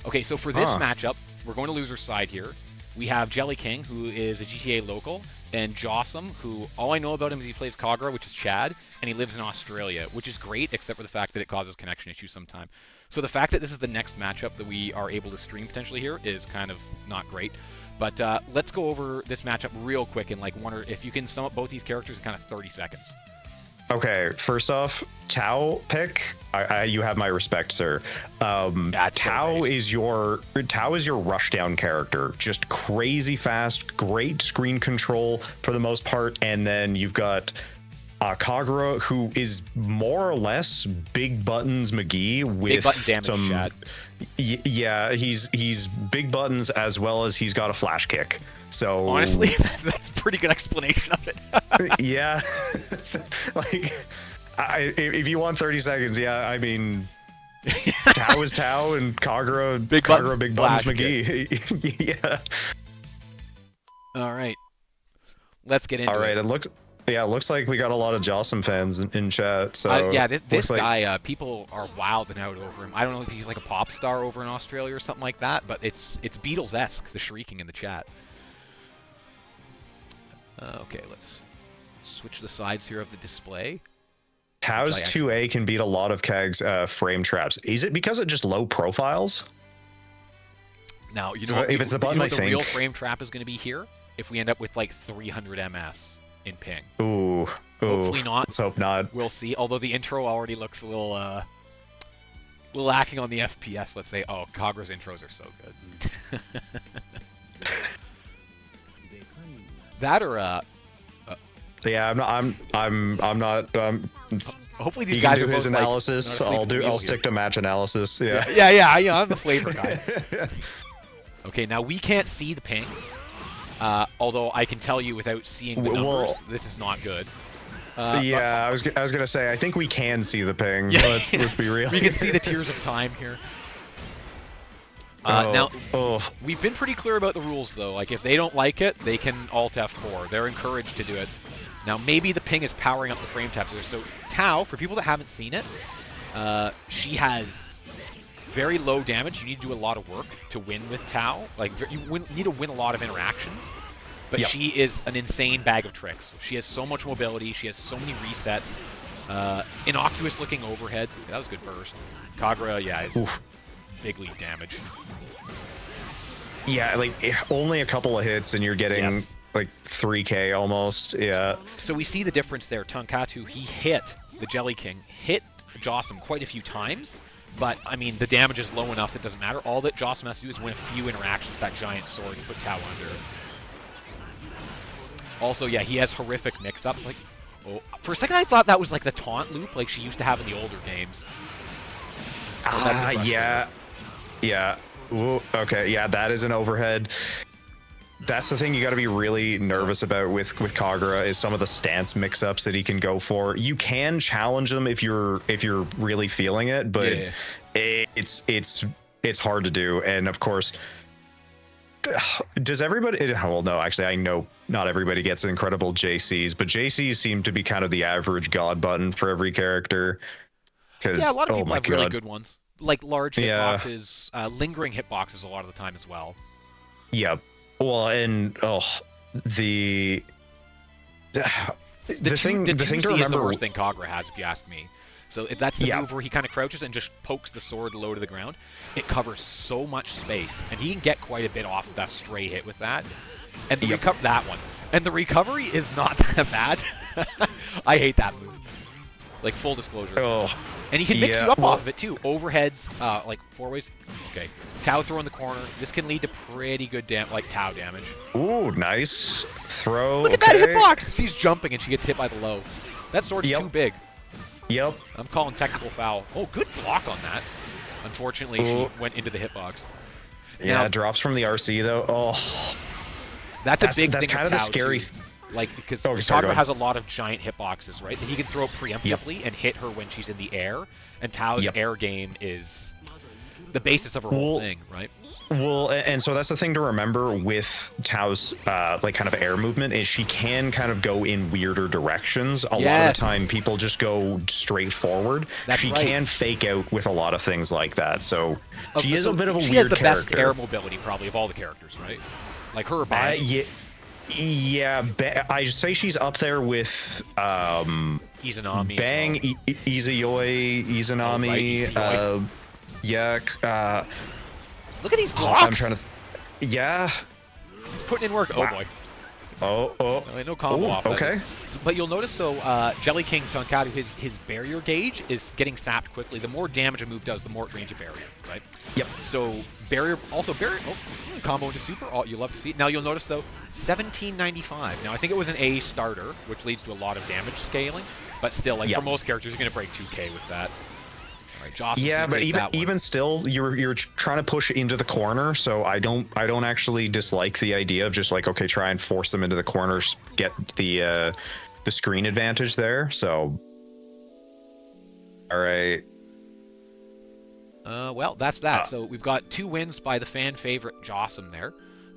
Okay, so for this matchup, we're going to loser's side here. We have Jelly King, who is a GTA local, and Jossum, who all I know about him is he plays Kagura, which is Chad, and he lives in Australia, which is great, except for the fact that it causes connection issues sometimes. So the fact that this is the next matchup that we are able to stream potentially here is kind of not great. But let's go over this matchup real quick and like wonder if you can sum up both these characters in kind of 30 seconds. Okay, first off, Tao pick. You have my respect, sir. Tao is your rushdown character, just crazy fast, great screen control for the most part, and then you've got Kagura, who is more or less Big Buttons McGee with big button damage some. Chad. Yeah, he's big buttons as well as he's got a flash kick. So honestly, that's a pretty good explanation of it. Yeah, like if you want 30 seconds, yeah, I mean, Tao is Tao and Kagura big buttons McGee. Yeah. All right, let's get into it. All right, it looks like we got a lot of Jossum fans in chat. So yeah, this guy, people are wilding out over him. I don't know if he's like a pop star over in Australia or something like that, but it's Beatles-esque, the shrieking in the chat. Okay, let's switch the sides here of the display. Tao's 2A can beat a lot of Kag's frame traps. Is it because of just low profiles? Now, you know so what, if it's the button, you know the real frame trap is going to be here if we end up with like 300 MS in ping. Ooh. Hopefully not. Let's hope not. We'll see. Although the intro already looks a little lacking on the FPS. Let's say. Oh, Kagura's intros are so good. That or yeah, I'm not. Hopefully these guys do are his both, analysis. like, I'll stick to match analysis. Yeah. Yeah. I'm the flavor guy. Okay, now we can't see the ping. Although I can tell you without seeing the numbers, this is not good. Yeah, I was gonna say I think we can see the ping. Yeah, let's be real. We can see the tears of time here. Now, we've been pretty clear about the rules, though. Like, if they don't like it, they can Alt F4. They're encouraged to do it. Now, maybe the ping is powering up the frame taps there. So, Tao, for people that haven't seen it, she has very low damage. You need to do a lot of work to win with Tao. Like, you need to win a lot of interactions. But she is an insane bag of tricks. She has so much mobility. She has so many resets. Innocuous-looking overheads. That was a good burst. Kagura, yeah, is big lead damage. Yeah, like only a couple of hits and you're getting like 3K almost. Yeah. So we see the difference there. Tonkatsu, he hit the Jelly King, hit Jossum quite a few times, but I mean the damage is low enough that it doesn't matter. All that Jossum has to do is win a few interactions with that giant sword and put Tao under. Also, yeah, he has horrific mix-ups. Like, for a second I thought that was like the taunt loop like she used to have in the older games. Yeah. Ooh, okay, yeah, that is an overhead. That's the thing you got to be really nervous about with Kagura is some of the stance mix-ups that he can go for. You can challenge them if you're really feeling it, but it's hard to do. And of course, does everybody? Well, no, actually, I know not everybody gets incredible JCs, but JCs seem to be kind of the average god button for every character. Yeah, a lot of people have really good ones. Like large hitboxes, lingering hitboxes a lot of the time as well. Yeah. Well, and the thing to remember is the worst thing Kagura has, if you ask me. So that's the Yeah. move where he kind of crouches and just pokes the sword low to the ground. It covers so much space, and he can get quite a bit off of that stray hit with that. And the that one. And the recovery is not that bad. I hate that move. Like, full disclosure. Oh. And he can mix you up off of it, too. Overheads, like, four ways. Okay. Tau throw in the corner. This can lead to pretty good Tau damage. Ooh, nice. Throw. Look at that hitbox! She's jumping and she gets hit by the low. That sword's too big. Yep. I'm calling technical foul. Oh, good block on that. Unfortunately, she went into the hitbox. Yeah, now, drops from the RC, though. Oh. That's a big thing. That's kind of the scary. Like, because Sakura has a lot of giant hitboxes, right? That he can throw preemptively and hit her when she's in the air. And Tau's air game is the basis of her whole thing, right? Well, and so that's the thing to remember with Tau's like kind of air movement is she can kind of go in weirder directions. A lot of the time, people just go straight forward. She can fake out with a lot of things like that. So she is a bit of a weird character. She has the best air mobility probably of all the characters, right? Like her or Bang. Yeah, I say she's up there with Izanami, Bang, Izayoi, Izanami, yeah. Look at these blocks. I'm trying to. Yeah. He's putting in work. Oh boy. Oh. No combo off. Okay. But you'll notice, Jelly King Tonkatu, his barrier gauge is getting sapped quickly. The more damage a move does, the more it drains a barrier, right? Yep. So barrier. Oh, combo into super. Oh, you love to see it. Now you'll notice though, 1795. Now I think it was an A starter, which leads to a lot of damage scaling. But still, like for most characters, you're gonna break 2K with that. Right, yeah, but even still, you're trying to push into the corner, so I don't actually dislike the idea of just like, okay, try and force them into the corners, get the screen advantage there. So, all right. Well, that's that. So we've got 2 wins by the fan favorite Jossum there,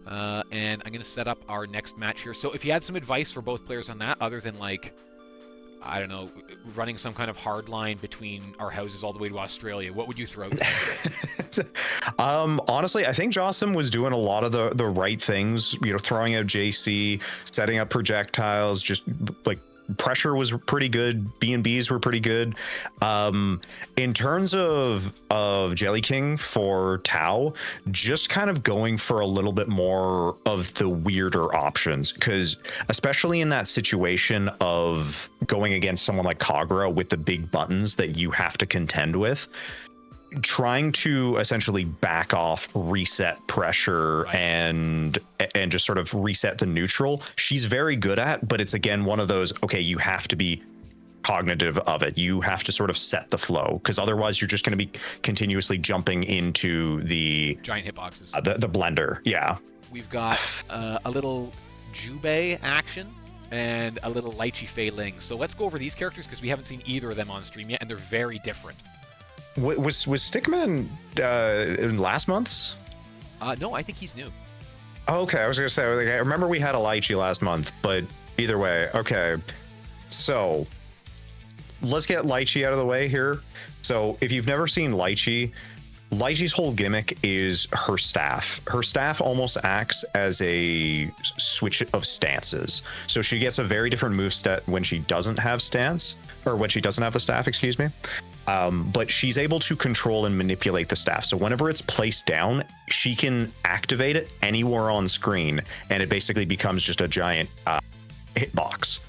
and I'm gonna set up our next match here. So if you had some advice for both players on that, other than like, I don't know, running some kind of hard line between our houses all the way to Australia, what would you throw out? Honestly, I think Jossum was doing a lot of the right things, throwing out JC, setting up projectiles, just like pressure was pretty good. B&Bs were pretty good. In terms of Jelly King for Tau, just kind of going for a little bit more of the weirder options, because especially in that situation of going against someone like Kagura with the big buttons that you have to contend with, trying to essentially back off, reset pressure, and just sort of reset to neutral, she's very good at, but it's again one of those, okay, you have to be cognitive of it. You have to sort of set the flow, because otherwise you're just going to be continuously jumping into the giant hitboxes. The blender. Yeah. We've got a little Jubei action and a little Lychee Fei Ling. So let's go over these characters because we haven't seen either of them on stream yet, and they're very different. Was Stickman in last month's? No, I think he's new. Oh, okay, I was gonna say, I remember we had a Lychee last month, but either way, okay. So let's get Lychee out of the way here. So if you've never seen Lychee's whole gimmick is her staff. Her staff almost acts as a switch of stances. So she gets a very different moveset when she doesn't have stance, or when she doesn't have the staff, excuse me. But she's able to control and manipulate the staff. So whenever it's placed down, she can activate it anywhere on screen, and it basically becomes just a giant hitbox.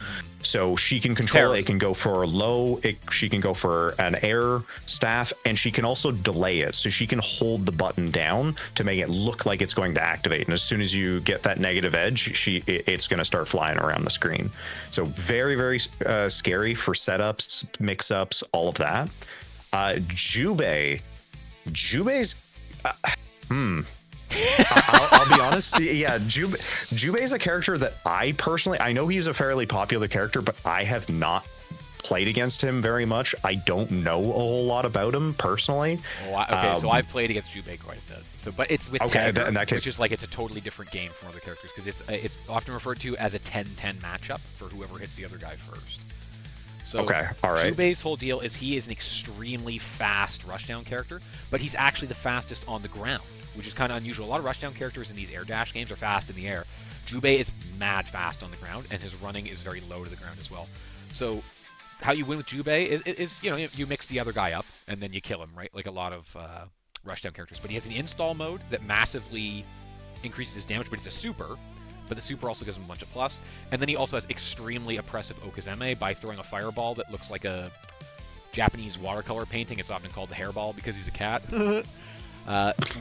So she can control it. It can go for low, she can go for an air staff, and she can also delay it. So she can hold the button down to make it look like it's going to activate. And as soon as you get that negative edge, it's going to start flying around the screen. So very, very scary for setups, mix-ups, all of that. Jubei's... I'll be honest. Yeah, Jubei's a character that I know he's a fairly popular character, but I have not played against him very much. I don't know a whole lot about him personally. So I've played against Jubei quite a bit. But it's with Tagger, in that case, which is like it's a totally different game from other characters because it's often referred to as a 10-10 matchup for whoever hits the other guy first. So okay, all right. Jubei's whole deal is he is an extremely fast rushdown character, but he's actually the fastest on the ground, which is kind of unusual. A lot of rushdown characters in these air dash games are fast in the air. Jubei is mad fast on the ground, and his running is very low to the ground as well. So how you win with Jubei is you mix the other guy up and then you kill him, right? Like a lot of rushdown characters. But he has an install mode that massively increases his damage, but it's a super. But the super also gives him a bunch of plus. And then he also has extremely oppressive Okazeme by throwing a fireball that looks like a Japanese watercolor painting. It's often called the hairball because he's a cat.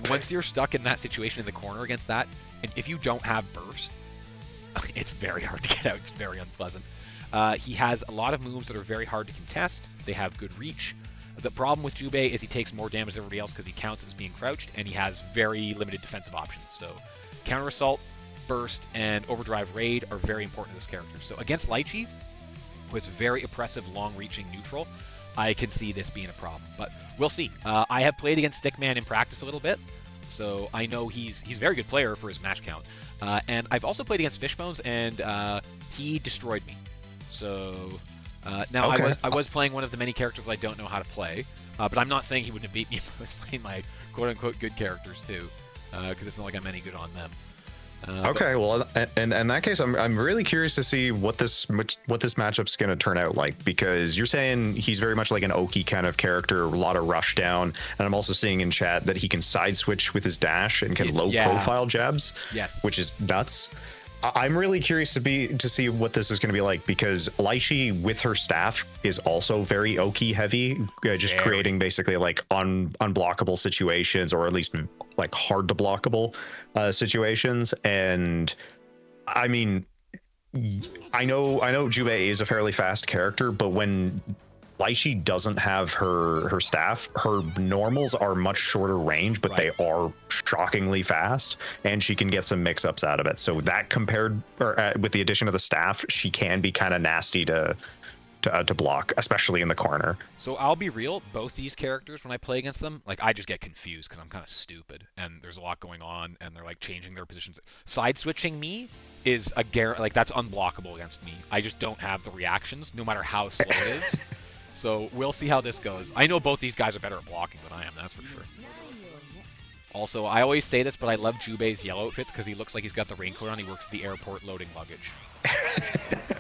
Once you're stuck in that situation in the corner against that, and if you don't have burst, it's very hard to get out. It's very unpleasant. He has a lot of moves that are very hard to contest. They have good reach. The problem with Jubei is he takes more damage than everybody else because he counts as being crouched, and he has very limited defensive options. So counter assault, burst, and overdrive raid are very important to this character. So against Lychee, who is very oppressive, long-reaching neutral, I can see this being a problem. But we'll see. I have played against Stickman in practice a little bit, so I know he's a very good player for his match count. And I've also played against Fishbones, and he destroyed me. So now Okay. I was playing one of the many characters I don't know how to play, but I'm not saying he wouldn't have beat me if I was playing my quote-unquote good characters too, because it's not like I'm any good on them. Okay, well, in that case, I'm really curious to see what this matchup's going to turn out like, because you're saying he's very much like an Oki kind of character, a lot of rush down, and I'm also seeing in chat that he can side switch with his dash and can low profile jabs, Yes. which is nuts. I'm really curious to see what this is going to be like, because Lychee with her staff is also very Oki heavy, just creating basically like unblockable situations, or at least like hard to blockable situations. And I mean, I know Jubei is a fairly fast character, but when Lychee doesn't have her staff, her normals are much shorter range, but they are shockingly fast, and she can get some mix-ups out of it. So that compared, or with the addition of the staff, she can be kind of nasty to block, especially in the corner. So I'll be real, both these characters, when I play against them, like I just get confused because I'm kind of stupid and there's a lot going on and they're like changing their positions. Side switching me is like that's unblockable against me. I just don't have the reactions, no matter how slow it is. So we'll see how this goes. I know both these guys are better at blocking than I am, that's for sure. Also, I always say this, but I love Jubei's yellow outfits because he looks like he's got the raincoat on. He works at the airport loading luggage.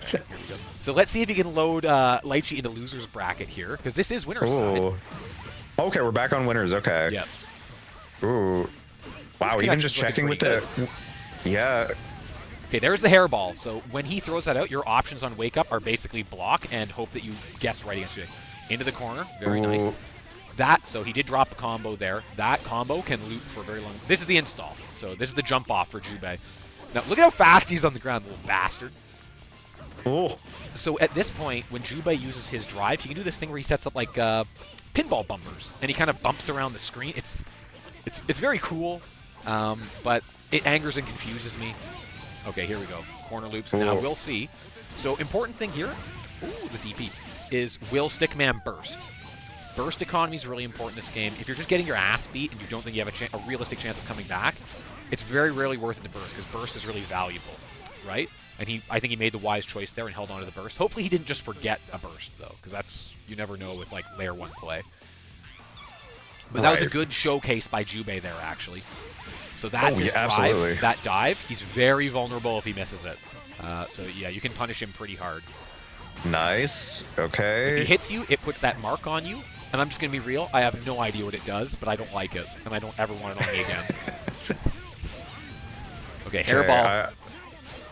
Here we go. So let's see if he can load Lychee into loser's bracket here, because this is winner's side. Okay, we're back on winners. Okay. Yep. Ooh. Wow, even just checking with the... Yeah. Okay, there's the hairball. So when he throws that out, your options on wake up are basically block and hope that you guess right against shooting. Into the corner. Very nice. So he did drop a combo there. That combo can loop for a very long... This is the install. So this is the jump off for Jubei. Now, look at how fast he's on the ground, little bastard. Oh. So at this point, when Jubei uses his drive, he can do this thing where he sets up like pinball bumpers, and he kind of bumps around the screen. It's very cool, but it angers and confuses me. Okay, here we go. Corner loops. Now we'll see. So important thing here, the DP, is will Stickman burst? Burst economy is really important in this game. If you're just getting your ass beat and you don't think you have a realistic chance of coming back, it's very rarely worth it to burst, because burst is really valuable, right? And I think he made the wise choice there and held on to the burst. Hopefully he didn't just forget a burst, though, because you never know with like layer 1 play. But that was a good showcase by Jubei there, actually. So that's his drive, that dive. He's very vulnerable if he misses it. So yeah, you can punish him pretty hard. Nice. Okay. If he hits you, it puts that mark on you. And I'm just going to be real, I have no idea what it does, but I don't like it. And I don't ever want it on me again. Okay, hairball.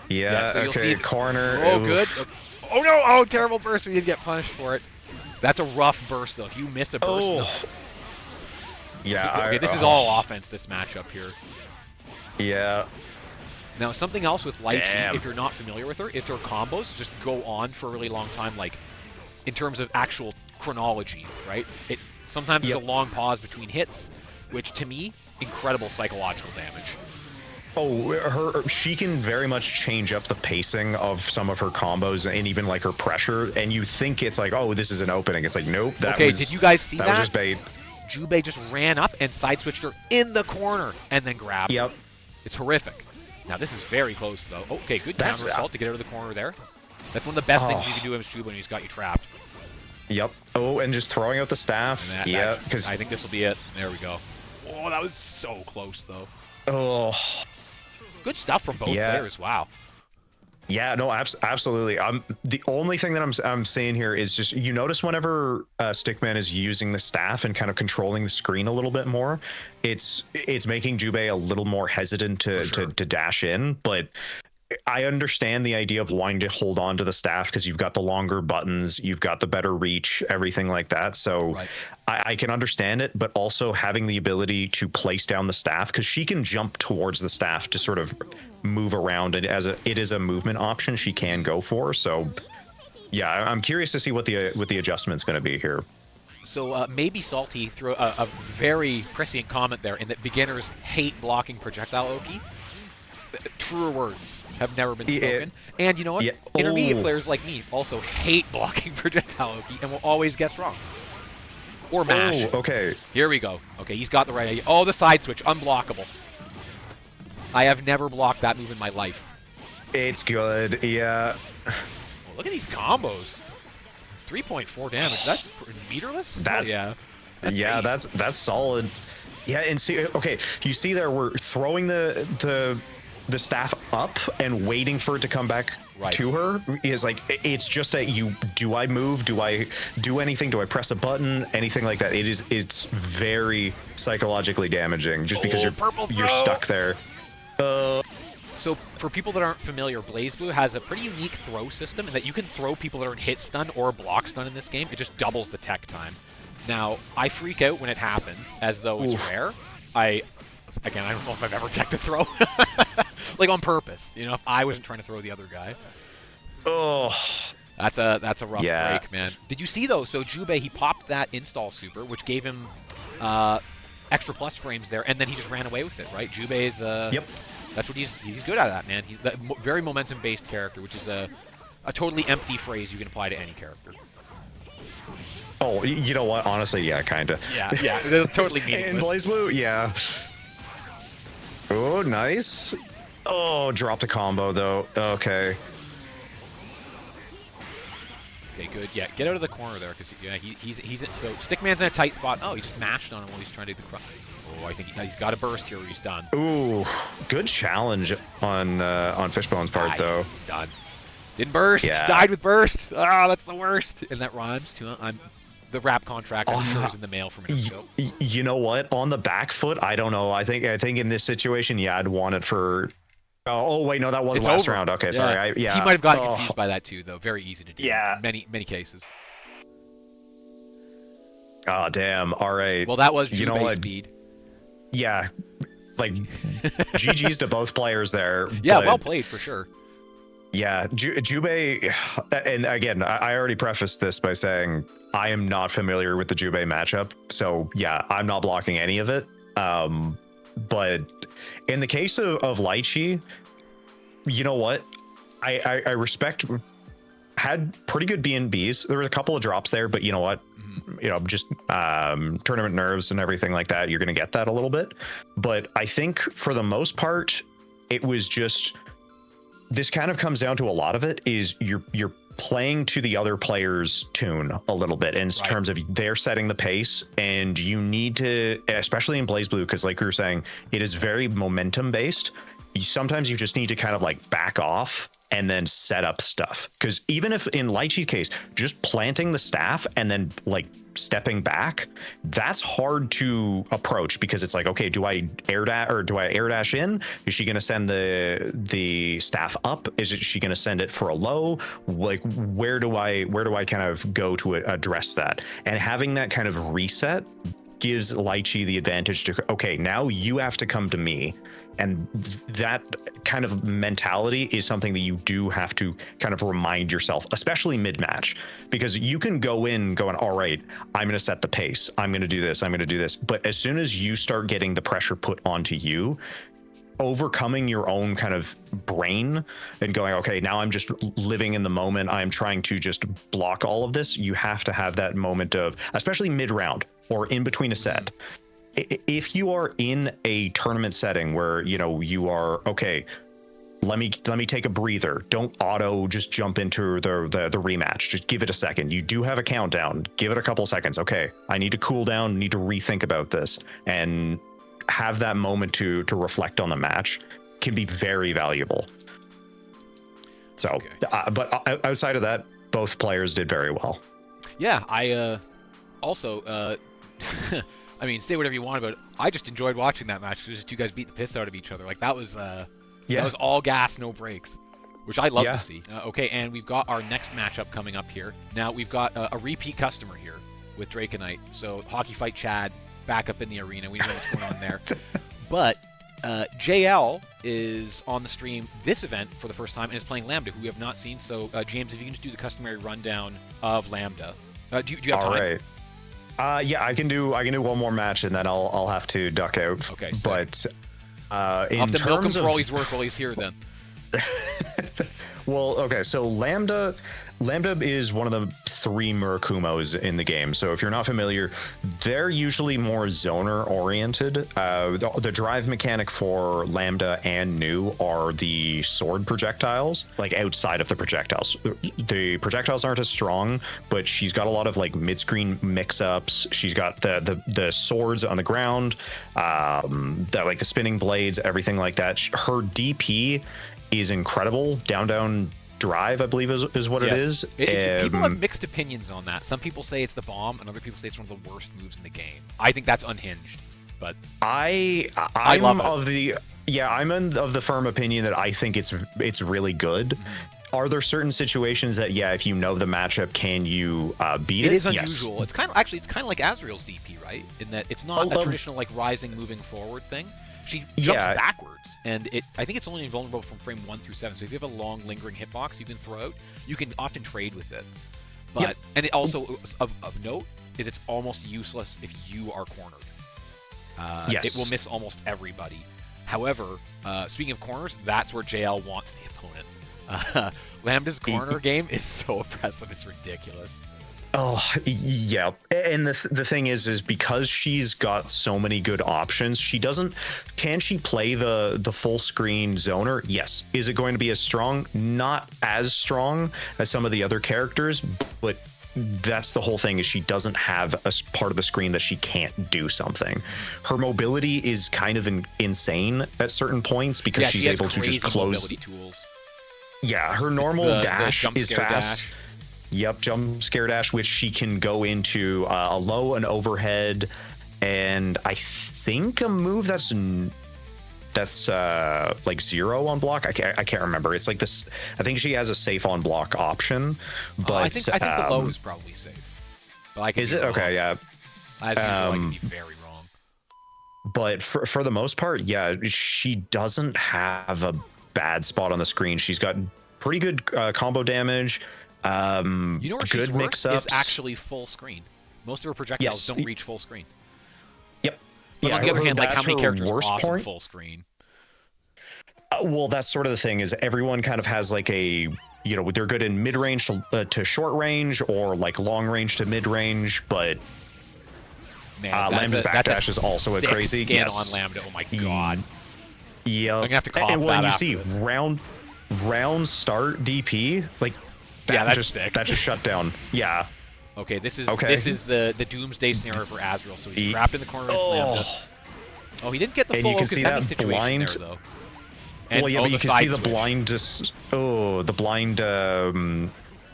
Yeah, so okay, see corner. Oh, oof. good. Oh, no. Oh, terrible burst. We didn't get punished for it. That's a rough burst, though. If you miss a burst... Oh. Yeah. Okay, this is all offense, this matchup here. Yeah. Now, something else with Lychee, if you're not familiar with her, is her combos just go on for a really long time, like, in terms of actual chronology, right? Sometimes there's a long pause between hits, which, to me, incredible psychological damage. Oh, she can very much change up the pacing of some of her combos and even like her pressure, and you think it's like, oh, this is an opening. It's like, nope. Did you guys see that? That was just bait. Jubei just ran up and side switched her in the corner and then grabbed her. It's horrific. Now, this is very close, though. Okay, good counter assault to get out of the corner there. That's one of the best things you can do against Jubei when he's got you trapped. Yep. Oh, and just throwing out the staff. Because I think this will be it. There we go. Oh, that was so close, though. Oh. Good stuff from both players. Wow. Yeah, no, absolutely. The only thing that I'm seeing here is just, you notice whenever Stickman is using the staff and kind of controlling the screen a little bit more, it's making Jubei a little more hesitant to dash in. But I understand the idea of wanting to hold on to the staff because you've got the longer buttons, you've got the better reach, everything like that. So Right. I can understand it, but also having the ability to place down the staff, because she can jump towards the staff to sort of move around, and it is a movement option she can go for. So yeah, I'm curious to see what the adjustment's going to be here. So maybe Salty threw a very prescient comment there in that beginners hate blocking projectile Oki. Truer words have never been spoken. And you know what? Yeah. Intermediate players like me also hate blocking projectile Oki and will always guess wrong. Or mash. Oh, okay. Here we go. Okay, he's got the right idea. Oh, the side switch. Unblockable. I have never blocked that move in my life. It's good. Yeah. Oh, look at these combos. 3.4 damage. That's meterless? That's, yeah. That's solid. Yeah, and see, okay, you see there we're throwing the staff up and waiting for it to come back to her. Is like, it's just a do I move? Do I do anything? Do I press a button? Anything like that? It's very psychologically damaging just because you're stuck there. So for people that aren't familiar, BlazBlue has a pretty unique throw system in that you can throw people that are in hit stun or block stun in this game. It just doubles the tech time. Now, I freak out when it happens, as though it's rare. I don't know if I've ever teched a throw. Like on purpose, you know, if I wasn't trying to throw the other guy. Oh. That's a rough break, man. Did you see, though, so Jubei, he popped that install super, which gave him extra plus frames there, and then he just ran away with it, right? Jubei's, yep. That's what he's good at that, man. He's that very momentum-based character, which is a totally empty phrase you can apply to any character. Oh, you know what? Honestly, yeah, kind of. Yeah, they're totally meaningless. In BlazBlue, yeah. Oh, nice. Oh, dropped a combo, though. Okay. Okay, good. Yeah, get out of the corner there, because he's so Stickman's in a tight spot. Oh, he just mashed on him while he's trying to do the cross. Oh, I think he's got a burst here where he's done. Ooh, good challenge on Fishbone's part, though. He's done. Didn't burst. Yeah. Died with burst. Ah, that's the worst. And that rhymes too. The rap contract, I'm sure, is in the mail from Interscope. You know what? On the back foot, I don't know. I think in this situation, yeah, I'd want it for. Oh wait, no, that was last round. Okay, sorry. He might have gotten confused by that too, though. Very easy to do. Yeah. Many cases. Oh damn! All right. Well, that was Jubei's speed. Yeah, like GG's to both players there. Yeah, well played for sure. Yeah, Jubei, and again, I already prefaced this by saying I am not familiar with the Jubei matchup, so yeah, I'm not blocking any of it. But in the case of Lychee, you know what? I respect. Had pretty good B&Bs. There was a couple of drops there, but you know what? You know, just tournament nerves and everything like that. You're going to get that a little bit. But I think for the most part, it was just, this kind of comes down to a lot of it is you're playing to the other player's tune a little bit in terms of they're setting the pace, and you need to, especially in BlazBlue, because like we were saying, it is very momentum based. Sometimes you just need to kind of like back off and then set up stuff. Because even if in Lychee's case, just planting the staff and then like stepping back, that's hard to approach, because it's like, okay, do I air dash or do I air dash in? Is she going to send the staff up? Is she going to send it for a low? Like, where do I kind of go to address that? And having that kind of reset gives Lychee the advantage to, okay, now you have to come to me. And that kind of mentality is something that you do have to kind of remind yourself, especially mid-match, because you can go in going, all right, I'm going to set the pace. I'm going to do this. I'm going to do this. But as soon as you start getting the pressure put onto you, overcoming your own kind of brain and going, okay, now I'm just living in the moment. I'm trying to just block all of this. You have to have that moment of, especially mid-round or in between a set. If you are in a tournament setting where, you know, you are, okay, let me take a breather. Don't auto just jump into the rematch. Just give it a second. You do have a countdown. Give it a couple seconds. Okay, I need to cool down, need to rethink about this, and have that moment to reflect on the match can be very valuable. So, Okay. but outside of that, both players did very well. Yeah, I also I mean, say whatever you want about it. I just enjoyed watching that match. Just two guys beat the piss out of each other. Like that was that was all gas, no brakes, which I love to see. Okay, and we've got our next matchup coming up here. Now we've got a repeat customer here with Draconite. So Hockey Fight Chad back up in the arena. We know what's going on there. But JL is on the stream this event for the first time and is playing Lambda, who we have not seen. So James, if you can just do the customary rundown of Lambda. Do you have time? All right. Yeah, I can do one more match and then I'll have to duck out. Okay. But I'll in have to milk him terms for of all he's worth while he's here then. well, okay, so Lambda is one of the 3 Murakumos in the game. So if you're not familiar, they're usually more zoner oriented. The drive mechanic for Lambda and New are the sword projectiles, like outside of the projectiles. The projectiles aren't as strong, but she's got a lot of like mid-screen mix-ups. She's got the swords on the ground, that like the spinning blades, everything like that. Her DP is incredible. Down drive, I believe is what it is. People have mixed opinions on that. Some people say it's the bomb, and other people say it's one of the worst moves in the game. I think that's unhinged, but I'm of the firm opinion that I think it's really good. Mm-hmm. Are there certain situations that if you know the matchup, can you beat it? It is unusual. Yes. It's kind of like Azrael's DP, right? In that it's not a traditional like rising, moving forward thing. She jumps backwards, and I think it's only invulnerable from frame 1 through 7. So if you have a long, lingering hitbox you can throw out, you can often trade with it. But and it also of note is it's almost useless if you are cornered. It will miss almost everybody. However, speaking of corners, that's where JL wants the opponent. Lambda's corner game is so oppressive, it's ridiculous. Oh, yeah. And the thing is because she's got so many good options, can she play the full screen zoner? Yes. Is it going to be as strong? Not as strong as some of the other characters, but that's the whole thing, is she doesn't have a part of the screen that she can't do something. Her mobility is kind of insane at certain points because she's able to just close tools. Yeah, her normal dash is fast. Dash. Yep, jump scare dash, which she can go into a low and overhead, and I think a move that's like 0 on block. I can't remember. It's like this. I think she has a safe on block option, but I think the low is probably safe. Is it? Okay, yeah. As usual, I can be very wrong. But for the most part, she doesn't have a bad spot on the screen. She's got pretty good combo damage. You know where she's good mix-ups. Is actually full screen. Most of her projectiles don't reach full screen. Yep. But on the other hand, like how many characters are awesome point? Full screen? Well, that's sort of the thing, is everyone kind of has like a, they're good in mid-range to short range, or like long range to mid-range, but Lambda's backdash is also a crazy scan on Lambda. Oh my god. Yeah. I'm gonna have to cop and that you after see this. round start DP, like that's sick. That just shut down. Yeah. Okay, this is the doomsday scenario for Azrael. So he's trapped in the corner of his Lambda. Oh, he didn't get the full Okazemi situation blind there, though. And, but you can see the switch. blind. The blind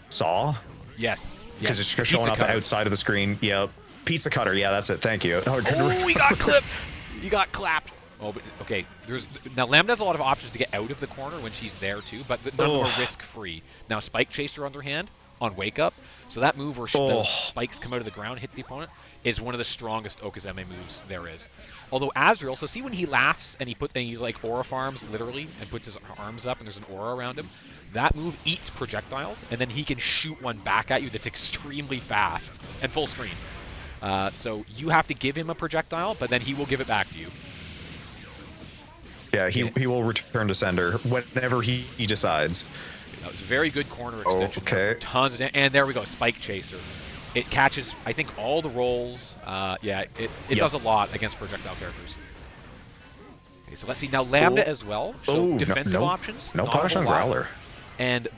saw. Yes. Because it's showing up outside of the screen. Yep. Pizza cutter. Yeah, that's it. Thank you. Oh, he got clipped. He got clapped. Oh, but okay. Now Lambda has a lot of options to get out of the corner when she's there too, but none of them are risk-free. Now Spike Chaser on the other hand, on Wake Up, so that move where the spikes come out of the ground, hit the opponent, is one of the strongest Okazeme moves there is. Although Azrael, so see when he laughs and he like aura farms literally and puts his arms up and there's an aura around him, that move eats projectiles and then he can shoot one back at you that's extremely fast and full screen. So you have to give him a projectile, but then he will give it back to you. Yeah, he will return to sender whenever he decides. That was a very good corner extension. Okay. Tons of and there we go, Spike Chaser. It catches, I think, all the rolls. It does a lot against projectile characters. Okay, so let's see. Now Lambda as well. So defensive options. No punish on Growler. And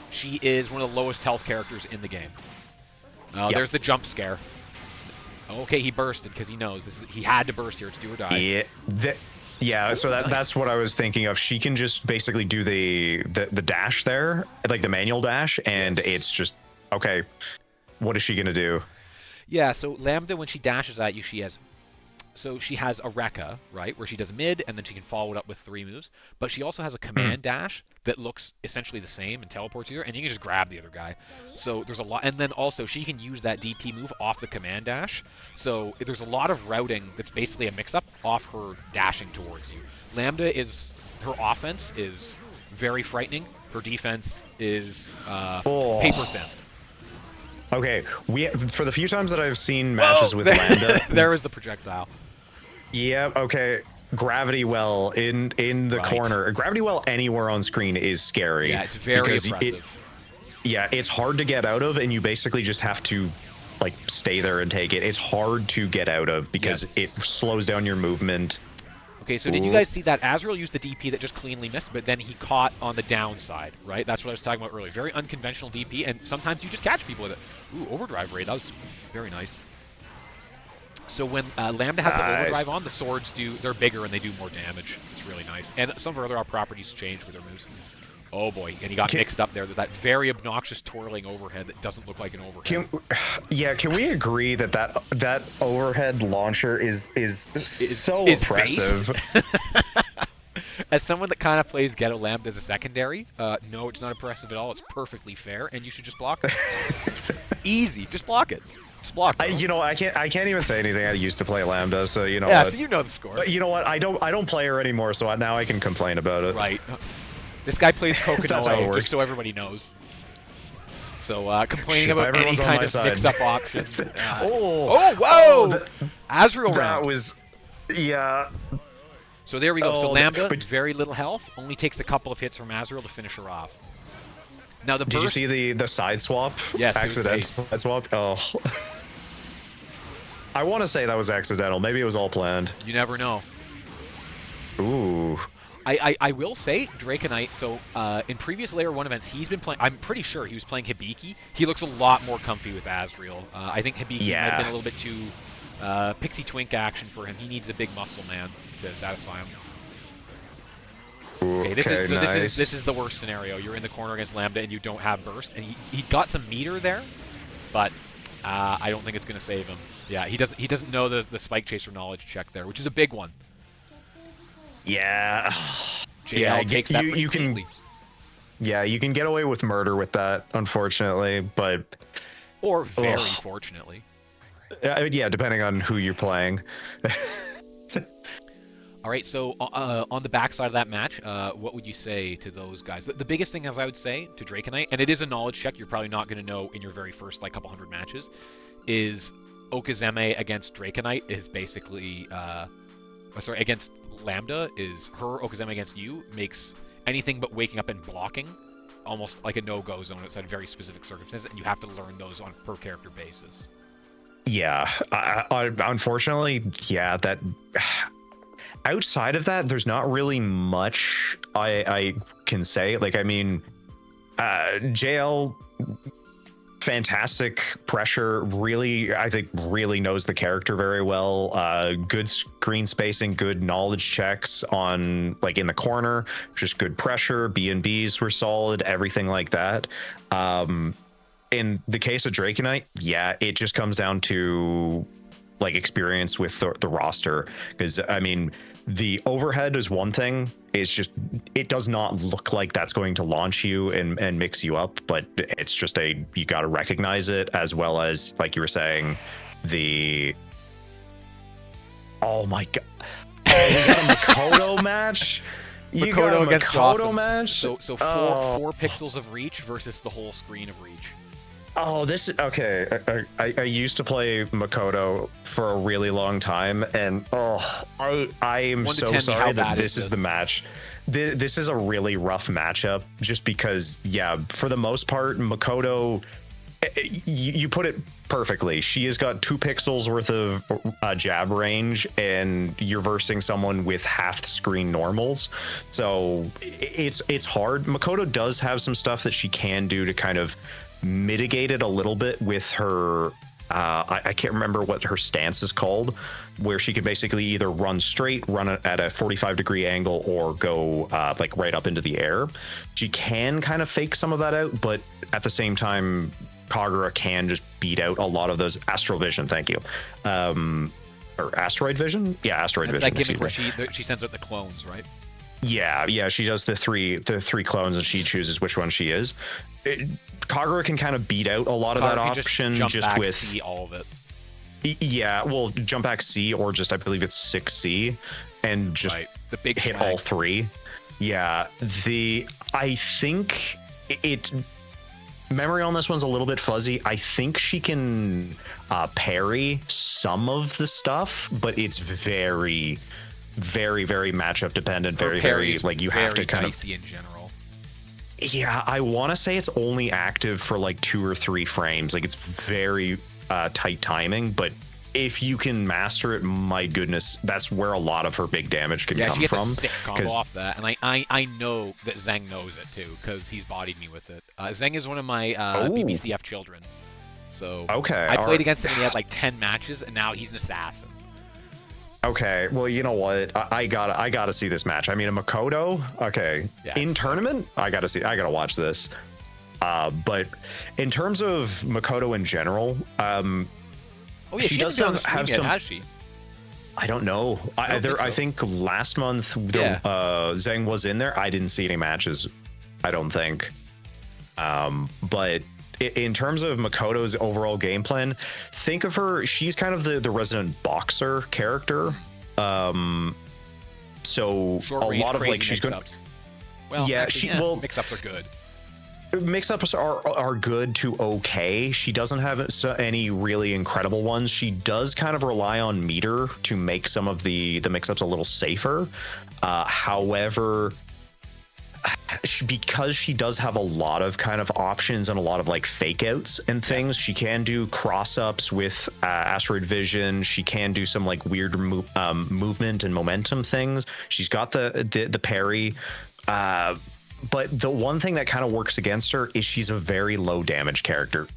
she is one of the lowest health characters in the game. There's the jump scare. Okay, he bursted because he knows he had to burst here. It's do or die. Yeah, so Nice. that's what I was thinking of. She can just basically do the dash there, like the manual dash, and Yes. it's just okay. What is she gonna do? Yeah, so Lambda, when she dashes at you, she has a Rekka, right, where she does mid, and then she can follow it up with 3 moves. But she also has a Mhm. command dash that looks essentially the same and teleports you there, and you can just grab the other guy. So there's a lot, and then also she can use that DP move off the command dash. So there's a lot of routing that's basically a mix-up off her dashing towards you. Lambda is her offense is very frightening. Her defense is Oh, paper thin. okay. We for the few times that I've seen matches with There, Lambda, there is the projectile. yeah, okay. Gravity well in the Right. corner. Gravity well anywhere on screen is scary. Yeah, it's very because oppressive. it's hard to get out of, and you basically just have to like stay there and take it. It's hard to get out of because Yes. it slows down your movement. Okay, so did you guys see that Azrael used the DP that just cleanly missed, but then he caught on the downside, right? That's what I was talking about earlier. Very unconventional DP, and sometimes you just catch people with it. Ooh, overdrive raid. That was very nice. So when Lambda has the Nice. overdrive on, the swords they're bigger and they do more damage. It's really nice. And some of our other properties change with their moves. Oh boy, and he got mixed up there. There's that very obnoxious twirling overhead that doesn't look like an overhead. Can we agree that that overhead launcher is so Is oppressive? As someone that kind of plays Ghetto Lambda as a secondary, no, it's not oppressive at all. It's perfectly fair, and you should just block it. Easy, just block it. Just block it. I can't even say anything. I used to play Lambda, so you know. Yeah, what? so you know the score. But you know what? I don't play her anymore, so now I can complain about it. Right. This guy plays That's how it Kokonoe, works. just so everybody knows. So complaining Sure, about any everyone's on kind my of side. mix-up option. Oh, Whoa! Azrael that round. was, yeah. So there we go. So Oh, Lambda, but- very little health, only takes a couple of hits from Azrael to finish her off. Now the Did you burst, see the side swap? Yes, it was Accidental side swap. Oh. I want to say that was accidental. Maybe it was all planned. you never know. Ooh. I will say Draconite. So in previous Layer 1 events, he's been playing. I'm pretty sure he was playing Hibiki. He looks a lot more comfy with Azrael. I think Hibiki might have been a little bit too pixie twink action for him. He needs a big muscle man to satisfy him. Okay, this is the worst scenario. You're in the corner against Lambda and you don't have burst, and he got some meter there, but I don't think it's going to save him. Yeah, he doesn't know the Spike Chaser knowledge check there, which is a big one. Yeah. JL takes that pretty you can. cleanly. Yeah, you can get away with murder with that, unfortunately, but Or very fortunately. yeah, depending on who you're playing. All right, so on the backside of that match, what would you say to those guys? The biggest thing, as I would say, to Draconite, and it is a knowledge check you're probably not going to know in your very first like couple hundred matches, is Okazeme against Draconite is basically, against Lambda is her Okazeme against you makes anything but waking up and blocking almost like a no-go zone outside of very specific circumstances, and you have to learn those on a per character basis. Yeah, unfortunately, yeah, that. Outside of that, there's not really much I can say. Like, I mean, JL, fantastic pressure. Really, I think really knows the character very well. Good screen spacing, good knowledge checks on like in the corner. Just good pressure. B&Bs were solid. Everything like that. In the case of Draconite, yeah, it just comes down to like experience with the roster, because I mean the overhead is one thing. It's just it does not look like that's going to launch you and mix you up, but it's just you got to recognize it, as well as like you were saying oh my god, we got a Makoto match. You got a against Makoto Dawson. match. So four pixels of reach versus the whole screen of reach. Oh, this is okay. I used to play Makoto for a really long time, and I am 1 to so 10, how sorry that bad this is is the this? match. This is a really rough matchup, just because, yeah, for the most part, Makoto, you put it perfectly. She has got 2 pixels worth of jab range, and you're versing someone with half the screen normals. So it's hard. Makoto does have some stuff that she can do to kind of mitigate it a little bit with her I can't remember what her stance is called, where she could basically either run straight, run at a 45-degree angle, or go like right up into the air. She can kind of fake some of that out, but at the same time, Kagura can just beat out a lot of those astral vision. Thank you. Or asteroid vision? Yeah, asteroid vision. That gimmick where she sends out the clones, right? Yeah, she does the three clones, and she chooses which one she is. Kagura can kind of beat out a lot of that option just with see all of it. Yeah, well, jump back C, or just I believe it's 6C, and just the big hit all three. Yeah, I think it memory on this one's a little bit fuzzy. I think she can parry some of the stuff, but it's very, very, very matchup dependent. Very like you have to kind of in general. Yeah, I want to say it's only active for like 2 or 3 frames. Like it's very tight timing, but if you can master it, my goodness, that's where a lot of her big damage can come she gets from. A sick combo off that, and I know that Zheng knows it too because he's bodied me with it. Zheng is one of my BBCF children, so okay, I played against him and he had like 10 matches, and now he's an assassin. Okay, well, you know what? I gotta see this match. I mean, a Makoto. Okay, in tournament, I gotta watch this. But in terms of Makoto in general, she does have some. Has she? I don't know. I think last month Zheng was in there. I didn't see any matches. I don't think. But in terms of Makoto's overall game plan, think of her. She's kind of the resident boxer character. So short range, a lot of like she's good. Well, yeah, mix-ups are good. Mix-ups are good to okay. She doesn't have any really incredible ones. She does kind of rely on meter to make some of the mix-ups a little safer. However, because she does have a lot of kind of options and a lot of like fake outs and things, she can do cross-ups with asteroid vision. She can do some like weird movement and momentum things. She's got the parry. But the one thing that kind of works against her is she's a very low damage character,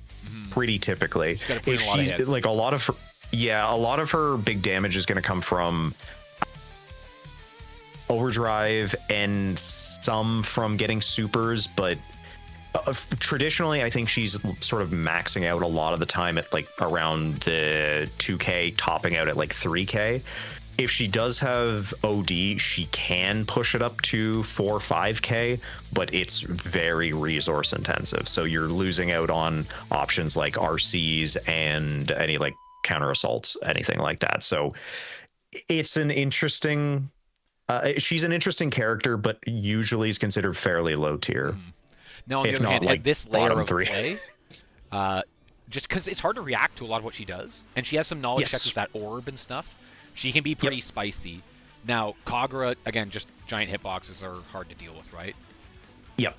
pretty typically. If she's like a lot of her big damage is going to come from overdrive and some from getting supers, but traditionally I think she's sort of maxing out a lot of the time at like around the 2k, topping out at like 3k. If she does have OD, she can push it up to 4 or 5k, but it's very resource intensive, so you're losing out on options like RCs and any like counter assaults, anything like that. So it's an interesting she's an interesting character, but usually is considered fairly low tier. Now, on the other hand, like this layer of play, just because it's hard to react to a lot of what she does, and she has some knowledge checks with that orb and stuff, she can be pretty spicy. Now, Kagura, again, just giant hitboxes are hard to deal with, right? Yep.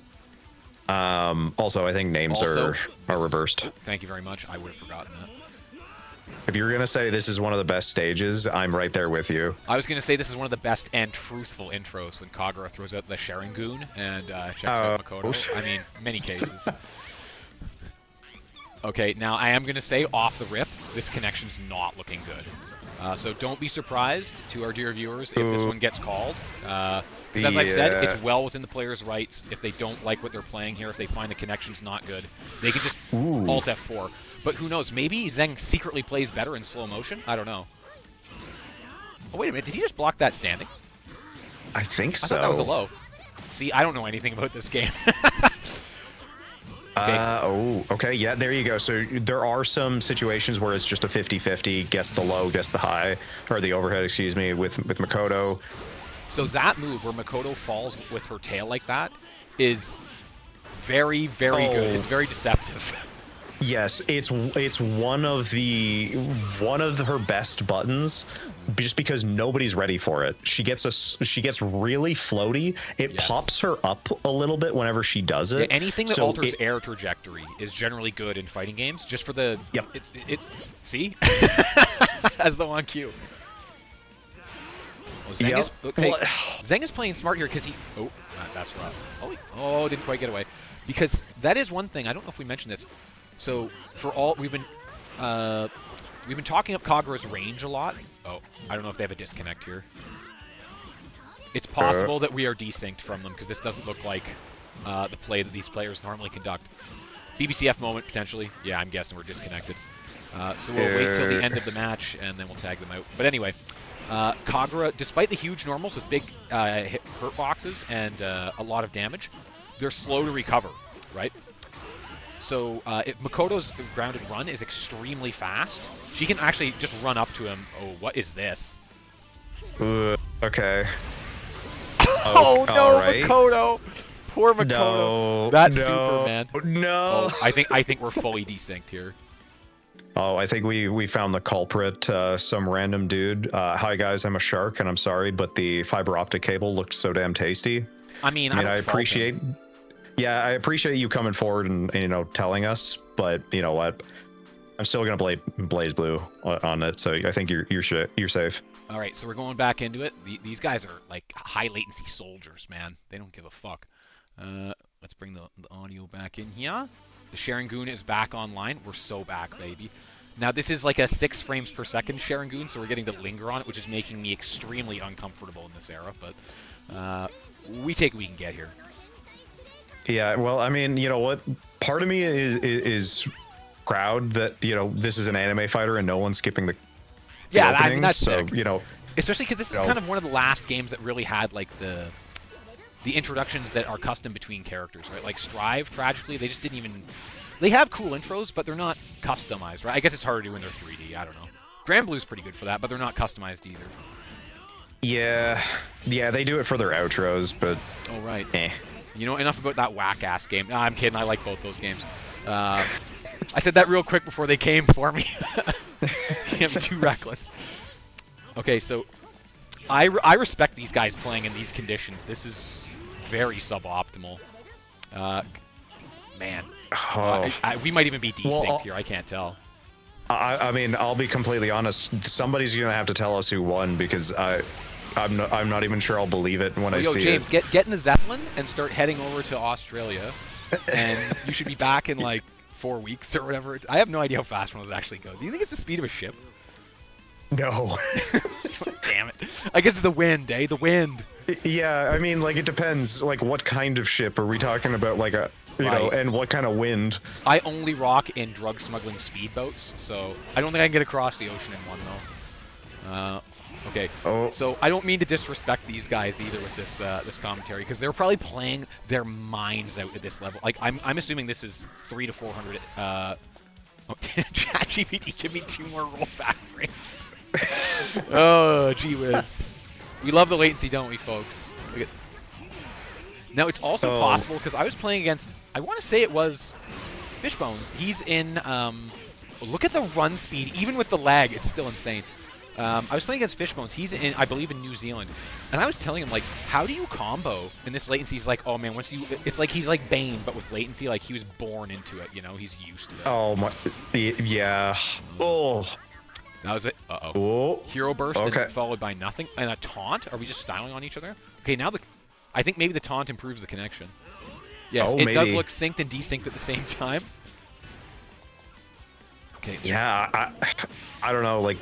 Also, I think names are reversed. Thank you very much. I would have forgotten that. If you were going to say this is one of the best stages, I'm right there with you. I was going to say this is one of the best and truthful intros when Kagura throws out the Sharingoon and checks out Makoto. I mean, many cases. Okay, now I am going to say off the rip, this connection's not looking good. So don't be surprised, to our dear viewers, if this one gets called. Because as I've said, it's well within the player's rights. If they don't like what they're playing here, if they find the connection's not good, they can just Alt F4. But who knows? Maybe Zheng secretly plays better in slow motion? I don't know. Oh, wait a minute. Did he just block that standing? I think so. I thought that was a low. See, I don't know anything about this game. Okay. Yeah, there you go. So there are some situations where it's just a 50-50, guess the low, guess the high, or the overhead, excuse me, with Makoto. So that move where Makoto falls with her tail like that is very, very good. It's very deceptive. Yes, it's one of her best buttons, just because nobody's ready for it. She gets really floaty. It pops her up a little bit whenever she does it. Yeah, anything that alters air trajectory is generally good in fighting games. Just for the see, as the 1Q. Well, Zheng is playing smart here because he. Oh, that's rough. Oh, didn't quite get away. Because that is one thing. I don't know if we mentioned this. So for all we've been we've been talking up Kagura's range a lot. Oh, I don't know if they have a disconnect here. It's possible that we are desynced from them because this doesn't look like the play that these players normally conduct. BBCF moment, potentially. Yeah, I'm guessing we're disconnected. So we'll wait till the end of the match, and then we'll tag them out. But anyway, Kagura, despite the huge normals with big hurt boxes and a lot of damage, they're slow to recover, right? So if Makoto's grounded run is extremely fast, she can actually just run up to him. Oh, what is this? Okay. Oh no, right. Makoto! Poor Makoto. No, That's no, super, man. No. Oh, I think we're fully desynced here. Oh, I think we found the culprit, some random dude. Hi guys, I'm a shark, and I'm sorry, but the fiber optic cable looked so damn tasty. I mean, I appreciate. Yeah, I appreciate you coming forward and telling us, but you know what? I'm still gonna blaze blue on it, so I think you're safe. All right, so we're going back into it. These guys are like high latency soldiers, man. They don't give a fuck. Let's bring the audio back in here. The Sharingoon is back online. We're so back, baby. Now this is like a 6 frames per second Sharingoon, so we're getting to linger on it, which is making me extremely uncomfortable in this era. But we take what we can get here. Yeah, well, I mean, you know what? Part of me is proud that this is an anime fighter and no one's skipping the yeah, openings, that's so sick. Especially because this is kind of one of the last games that really had like the introductions that are custom between characters, right? Like Strive, tragically, they just didn't even. They have cool intros, but they're not customized, right? I guess it's harder to do when they're 3D. I don't know. Grand Blue's pretty good for that, but they're not customized either. Yeah, they do it for their outros, but. Oh right. Enough about that whack-ass game. No, I'm kidding. I like both those games. I said that real quick before they came for me. I'm too reckless. Okay, so I respect these guys playing in these conditions. This is very suboptimal. Man. We might even be desynced here. I can't tell. I mean, I'll be completely honest. Somebody's gonna have to tell us who won because I'm not even sure I'll believe it when I see James, it. get in the Zeppelin and start heading over to Australia, and you should be back in like 4 weeks or whatever. I have no idea how fast one of those actually go. Do you think it's the speed of a ship? No. Damn it. I guess it's the wind, eh? The wind. Yeah, I mean, like, it depends. Like, what kind of ship? Are we talking about, like, you know, and what kind of wind? I only rock in drug smuggling speedboats, so I don't think I can get across the ocean in one, though. Okay, so I don't mean to disrespect these guys either with this this commentary, because they're probably playing their minds out at this level. Like, I'm assuming this is 300 to 400. ChatGPT, give me 2 more rollback frames. Oh, gee whiz. We love the latency, don't we, folks? Now, it's also possible, because I was playing against, I want to say it was Fishbones. He's in, look at the run speed. Even with the lag, it's still insane. I was playing against Fishbones. He's in, I believe, in New Zealand. And I was telling him, like, how do you combo in this latency? He's like, oh, man, it's like he's like Bane, but with latency. Like, he was born into it, He's used to it. Oh, my, yeah. Oh. That was it. Uh-oh. Oh. Hero burst and followed by nothing. And a taunt? Are we just styling on each other? Okay, now I think maybe the taunt improves the connection. Yes, it does look synced and desynced at the same time. Okay. Yeah, I don't know, like...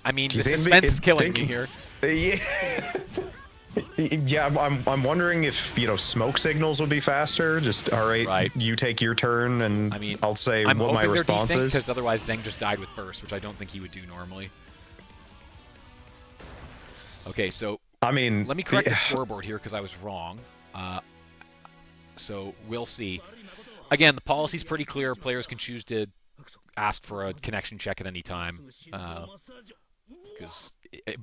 I mean, the suspense is killing me here. Yeah. Yeah, I'm wondering if smoke signals would be faster. Just all right. You take your turn, and I'll say what my response is. Because otherwise, Zeng just died with burst, which I don't think he would do normally. Okay, so let me correct the scoreboard here because I was wrong. So we'll see. Again, the policy's pretty clear. Players can choose to ask for a connection check at any time. But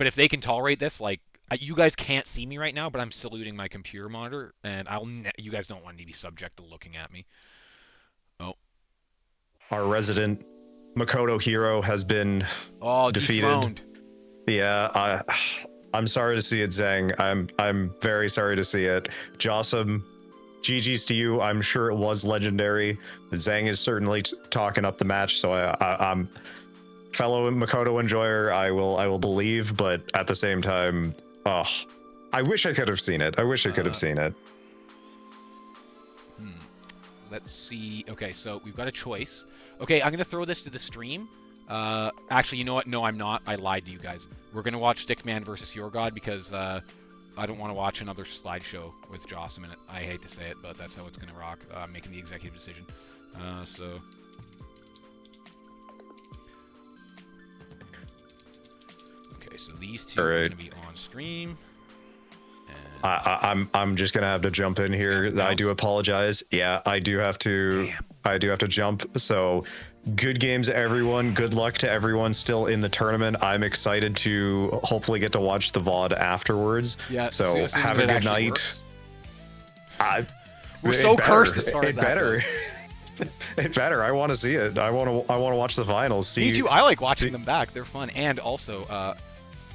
if they can tolerate this, like. You guys can't see me right now, but I'm saluting my computer monitor, and you guys don't want to be subject to looking at me. Oh. Our resident Makoto hero has been defeated. Dethroned. Yeah, I'm sorry to see it, Zeng. I'm very sorry to see it. Jossum, GG's to you. I'm sure it was legendary. Zeng is certainly talking up the match, so I'm fellow Makoto enjoyer. I will believe, but at the same time. Oh, I wish I could have seen it. I wish I could have seen it. let's see. Okay, so we've got a choice. Okay, I'm gonna throw this to the stream. Actually, you know what? No, I'm not. I lied to you guys. We're gonna watch Stickman versus Your God because I don't want to watch another slideshow with Joss in it. I hate to say it, but that's how it's gonna rock. I'm making the executive decision. Okay, so these two are gonna be on stream. I'm just gonna have to jump in here. I do apologize. Yeah, I do have to. Damn. I do have to jump. So, good games, everyone. Good luck to everyone still in the tournament. I'm excited to hopefully get to watch the VOD afterwards. Yeah. So have a good night. We're so cursed as far as that better. goes. It better. I want to see it. I want to watch the finals. Me too. I like watching them back. They're fun, and also.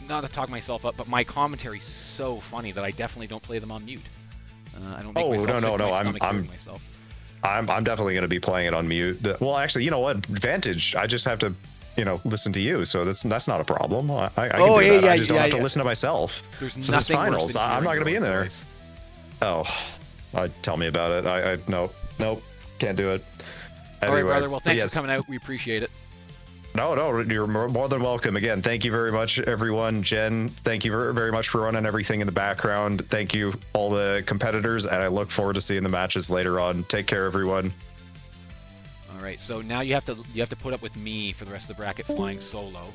Not to talk myself up, but my commentary's so funny that I definitely don't play them on mute. I don't make myself sick to my stomach hearing myself. I'm definitely going to be playing it on mute. Well, actually, you know what? Advantage. I just have to, listen to you, so that's not a problem. I can do that. I just don't have to listen to myself. There's nothing finals. I'm not going to be in there. Voice. Oh, tell me about it. Nope, can't do it. Anyway, all right, brother. Well, thanks for coming out. We appreciate it. No, you're more than welcome. Again, thank you very much, everyone. Jen, thank you very much for running everything in the background. Thank you, all the competitors, and I look forward to seeing the matches later on. Take care, everyone. All right, so now you have to put up with me for the rest of the bracket flying solo.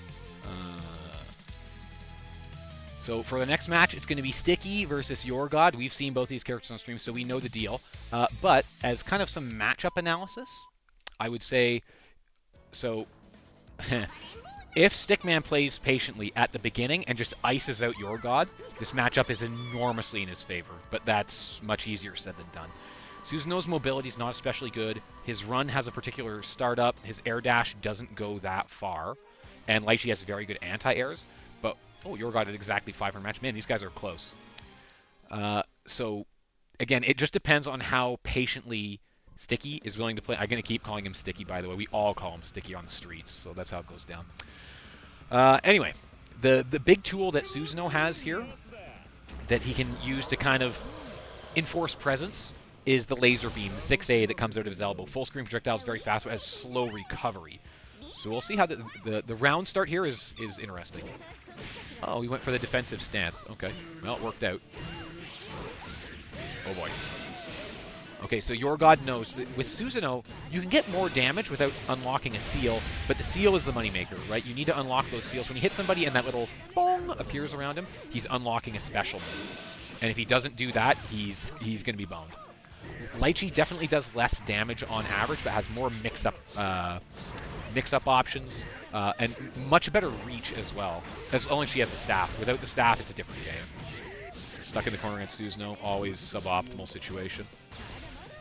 So for the next match, it's going to be Sticky versus Your God. We've seen both these characters on stream, so we know the deal. But as kind of some matchup analysis, I would say so. If Stickman plays patiently at the beginning and just ices out Your God, this matchup is enormously in his favor, but that's much easier said than done. Susanoo's mobility is not especially good. His run has a particular startup. His air dash doesn't go that far. And Lychee has very good anti-airs. But, Your God at exactly 500 match. Man, these guys are close. So, again, it just depends on how patiently Sticky is willing to play. I'm going to keep calling him Sticky, by the way. We all call him Sticky on the streets, so that's how it goes down. Anyway, the big tool that Susanoo has here that he can use to kind of enforce presence is the laser beam, the 6A that comes out of his elbow. Full screen projectile is very fast, but has slow recovery. So we'll see how the round start here is interesting. Oh, he went for the defensive stance. Okay, well, it worked out. Oh boy. Okay, so Your God knows that with Susanoo, you can get more damage without unlocking a seal, but the seal is the moneymaker, right? You need to unlock those seals. When you hit somebody and that little bong appears around him, he's unlocking a special move. And if he doesn't do that, he's going to be boned. Lychee definitely does less damage on average, but has more mix-up options, and much better reach as well, as long as she has the staff. Without the staff, it's a different game. Stuck in the corner against Susanoo, always suboptimal situation.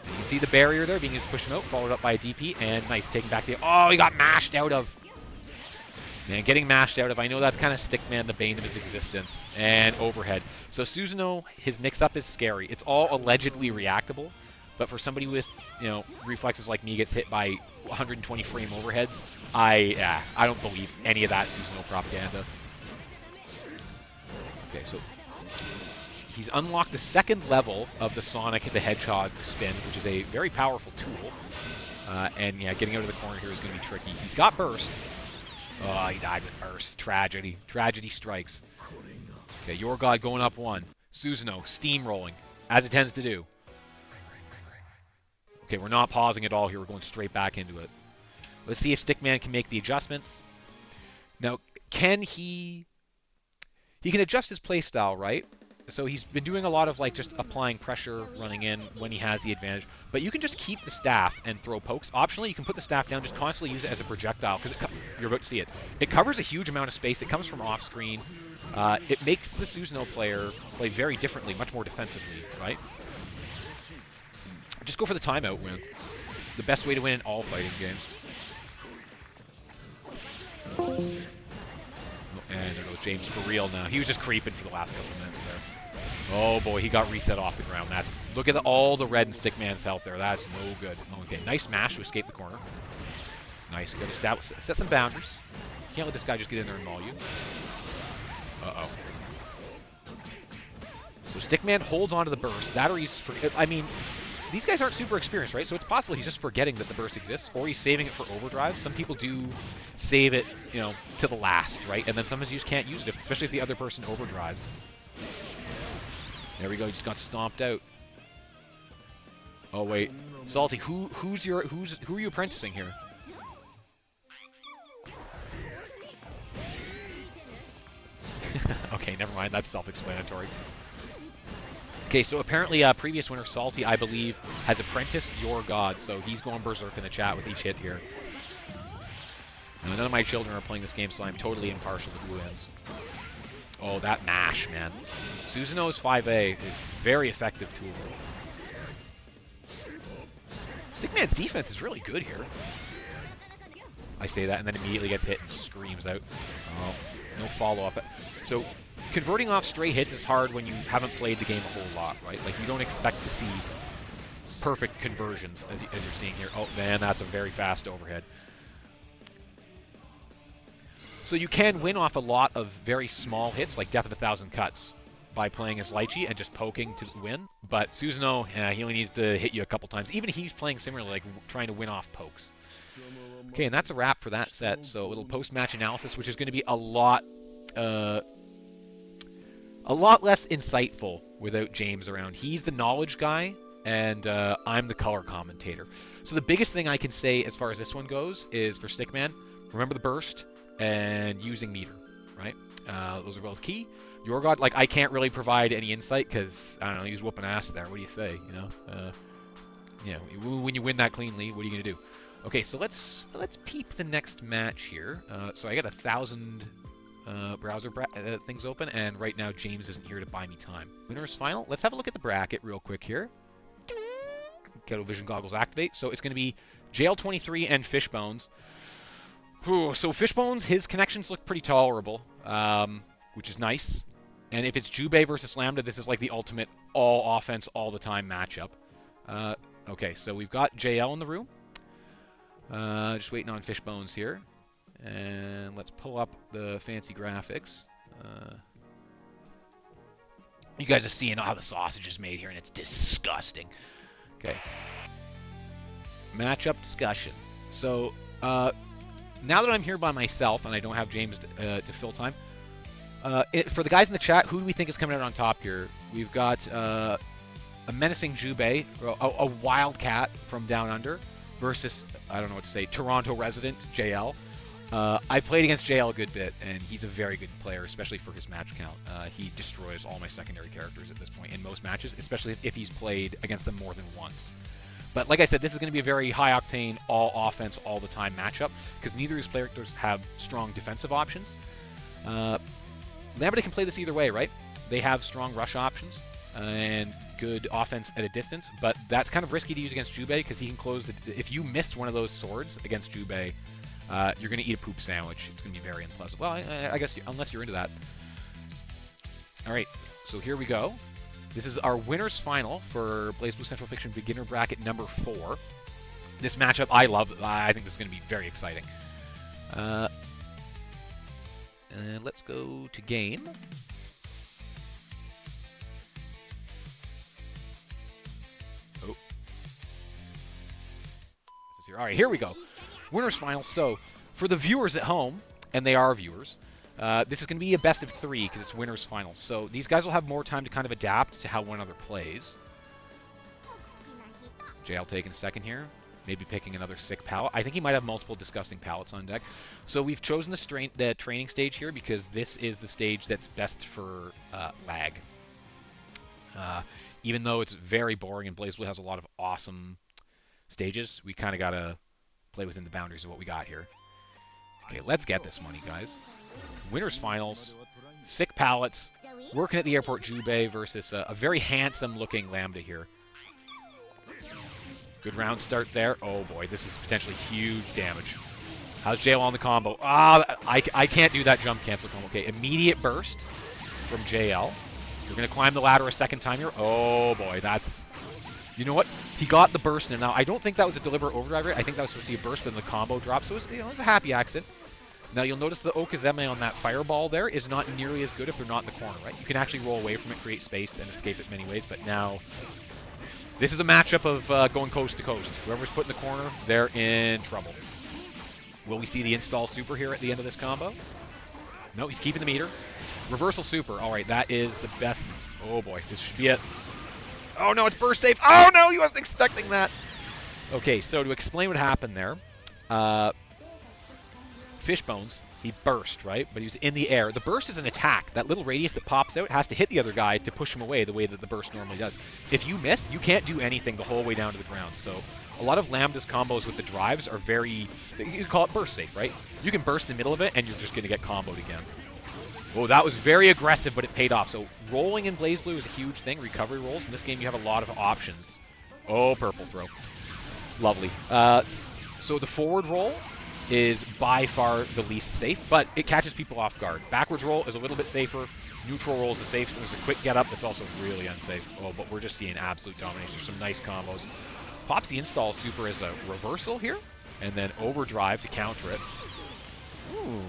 You can see the barrier there being used to push him out, followed up by a DP, and nice, taking back the... Oh, he got mashed out of! Man, getting mashed out of, I know that's kind of Stickman, the bane of his existence. And overhead. So Susanoo, his mix-up is scary. It's all allegedly reactable, but for somebody with, reflexes like me gets hit by 120 frame overheads, I don't believe any of that Susanoo propaganda. Okay, so... He's unlocked the second level of the Sonic the Hedgehog spin, which is a very powerful tool. And yeah, getting out of the corner here is going to be tricky. He's got burst. Oh, he died with burst. Tragedy. Tragedy strikes. Okay, Your God going up one. Susanoo steamrolling, as it tends to do. Okay, we're not pausing at all here. We're going straight back into it. Let's see if Stickman can make the adjustments. Now, can he can adjust his playstyle, right? So he's been doing a lot of just applying pressure, running in when he has the advantage. But you can just keep the staff and throw pokes. Optionally, you can put the staff down, just constantly use it as a projectile, because you're about to see it. It covers a huge amount of space. It comes from off screen. It makes the Susanoo player play very differently, much more defensively, right? Just go for the timeout win. The best way to win in all fighting games. And there goes James for real now. He was just creeping for the last couple of minutes there. Oh boy, he got reset off the ground. Look at all the red in Stickman's health there. That's no good. Okay, nice smash to escape the corner. Nice, good set some boundaries. Can't let this guy just get in there and maul you. Uh-oh. So Stickman holds onto the burst. these guys aren't super experienced, right? So it's possible he's just forgetting that the burst exists, or he's saving it for overdrive. Some people do save it, you know, to the last, right? And then sometimes you just can't use it, especially if the other person overdrives. There we go. He just got stomped out. Oh wait, Salty, who are you apprenticing here? Okay, never mind. That's self-explanatory. Okay, so apparently previous winner Salty, I believe, has apprenticed your god, so he's going berserk in the chat with each hit here. None of my children are playing this game, so I'm totally impartial to who wins. Oh, that mash, man. Susanoo's 5A is very effective tool. Stickman's defense is really good here. I say that and then immediately gets hit and screams out. Oh, no follow-up. So converting off stray hits is hard when you haven't played the game a whole lot, right? Like, you don't expect to see perfect conversions as you're seeing here. Oh, man, that's a very fast overhead. So you can win off a lot of very small hits, like Death of 1,000 Cuts, by playing as Lychee and just poking to win. But Susanoo, he only needs to hit you a couple times. Even he's playing similarly, like trying to win off pokes. Okay, and that's a wrap for that set. So a little post-match analysis, which is going to be a lot less insightful without James around. He's the knowledge guy, and I'm the color commentator. So the biggest thing I can say as far as this one goes is for Stickman, remember the burst and using meter, right? Those are both key. Your god, like, I can't really provide any insight because, I don't know, he was whooping ass there. What do you say, you know? You know, when you win that cleanly, what are you going to do? Okay, so let's peep the next match here. So I got 1,000 browser things open, and right now James isn't here to buy me time. Winners final. Let's have a look at the bracket real quick here. Ghetto Vision goggles activate. So it's going to be JL23 and Fishbones. Whew, so Fishbones, his connections look pretty tolerable, which is nice. And if it's Jubei versus Lambda, this is like the ultimate all offense all the time matchup. Okay, so we've got JL in the room. Just waiting on Fishbones here. And let's pull up the fancy graphics. You guys are seeing how the sausage is made here, and it's disgusting. Okay. Matchup discussion. So, now that I'm here by myself and I don't have James to fill time, for the guys in the chat, who do we think is coming out on top here? We've got a menacing Jubei, a wildcat from down under, versus, I don't know what to say, Toronto resident JL. I played against JL a good bit, and he's a very good player, especially for his match count. He destroys all my secondary characters at this point in most matches, especially if he's played against them more than once. But like I said, this is going to be a very high-octane, all-offense, all-the-time matchup, because neither of these characters have strong defensive options. Lambda can play this either way, right? They have strong rush options and good offense at a distance, but that's kind of risky to use against Jubei, because he can close the... If you miss one of those swords against Jubei, you're going to eat a poop sandwich. It's going to be very unpleasant. Well, I guess unless you're into that. All right, so here we go. This is our winner's final for BlazBlue Central Fiction Beginner Bracket number 4. This matchup I love. I think this is going to be very exciting. And let's go to game. Oh. All right, here we go. Winner's final. So, for the viewers at home, and they are viewers, this is going to be a best of 3 because it's winner's final. So these guys will have more time to kind of adapt to how one another plays. JL taking a second here. Maybe picking another sick palette. I think he might have multiple disgusting palettes on deck. So we've chosen the training stage here because this is the stage that's best for lag. Even though it's very boring and BlazBlue has a lot of awesome stages, we kind of got to play within the boundaries of what we got here. Okay, let's get this money, guys. Winners finals, sick palettes, working at the airport Jubei versus a very handsome-looking Lambda here. Good round start there. Oh boy, this is potentially huge damage. How's JL on the combo? I can't do that jump cancel combo. Okay, immediate burst from JL. We're going to climb the ladder a second time here. Oh boy, that's... You know what? He got the burst in. Now, I don't think that was a deliberate overdrive rate. I think that was supposed to be a burst and the combo drop. So it was, it was a happy accident. Now, you'll notice the Okazeme on that fireball there is not nearly as good if they're not in the corner, right? You can actually roll away from it, create space, and escape it many ways. But now, This is a matchup of going coast to coast. Whoever's put in the corner, they're in trouble. Will we see the install super here at the end of this combo? No, he's keeping the meter. Reversal super. All right, that is the best. Oh boy, this should be it. Oh no, it's burst safe. Oh no, he wasn't expecting that. Okay, so to explain what happened there, Fishbones, he burst, right? But he was in the air. The burst is an attack. That little radius that pops out has to hit the other guy to push him away the way that the burst normally does. If you miss, you can't do anything the whole way down to the ground. So a lot of Lambda's combos with the drives are very, you can call it burst safe, right? You can burst in the middle of it and you're just going to get comboed again. Oh, that was very aggressive, but it paid off. So rolling in BlazBlue is a huge thing. Recovery rolls. In this game, you have a lot of options. Oh, purple throw. Lovely. So the forward roll is by far the least safe, but it catches people off guard. Backwards roll is a little bit safer. Neutral roll is the safest, and there's a quick get up that's also really unsafe. Oh, but we're just seeing absolute domination. There's some nice combos. Pops the install super as a reversal here, and then overdrive to counter it. Ooh.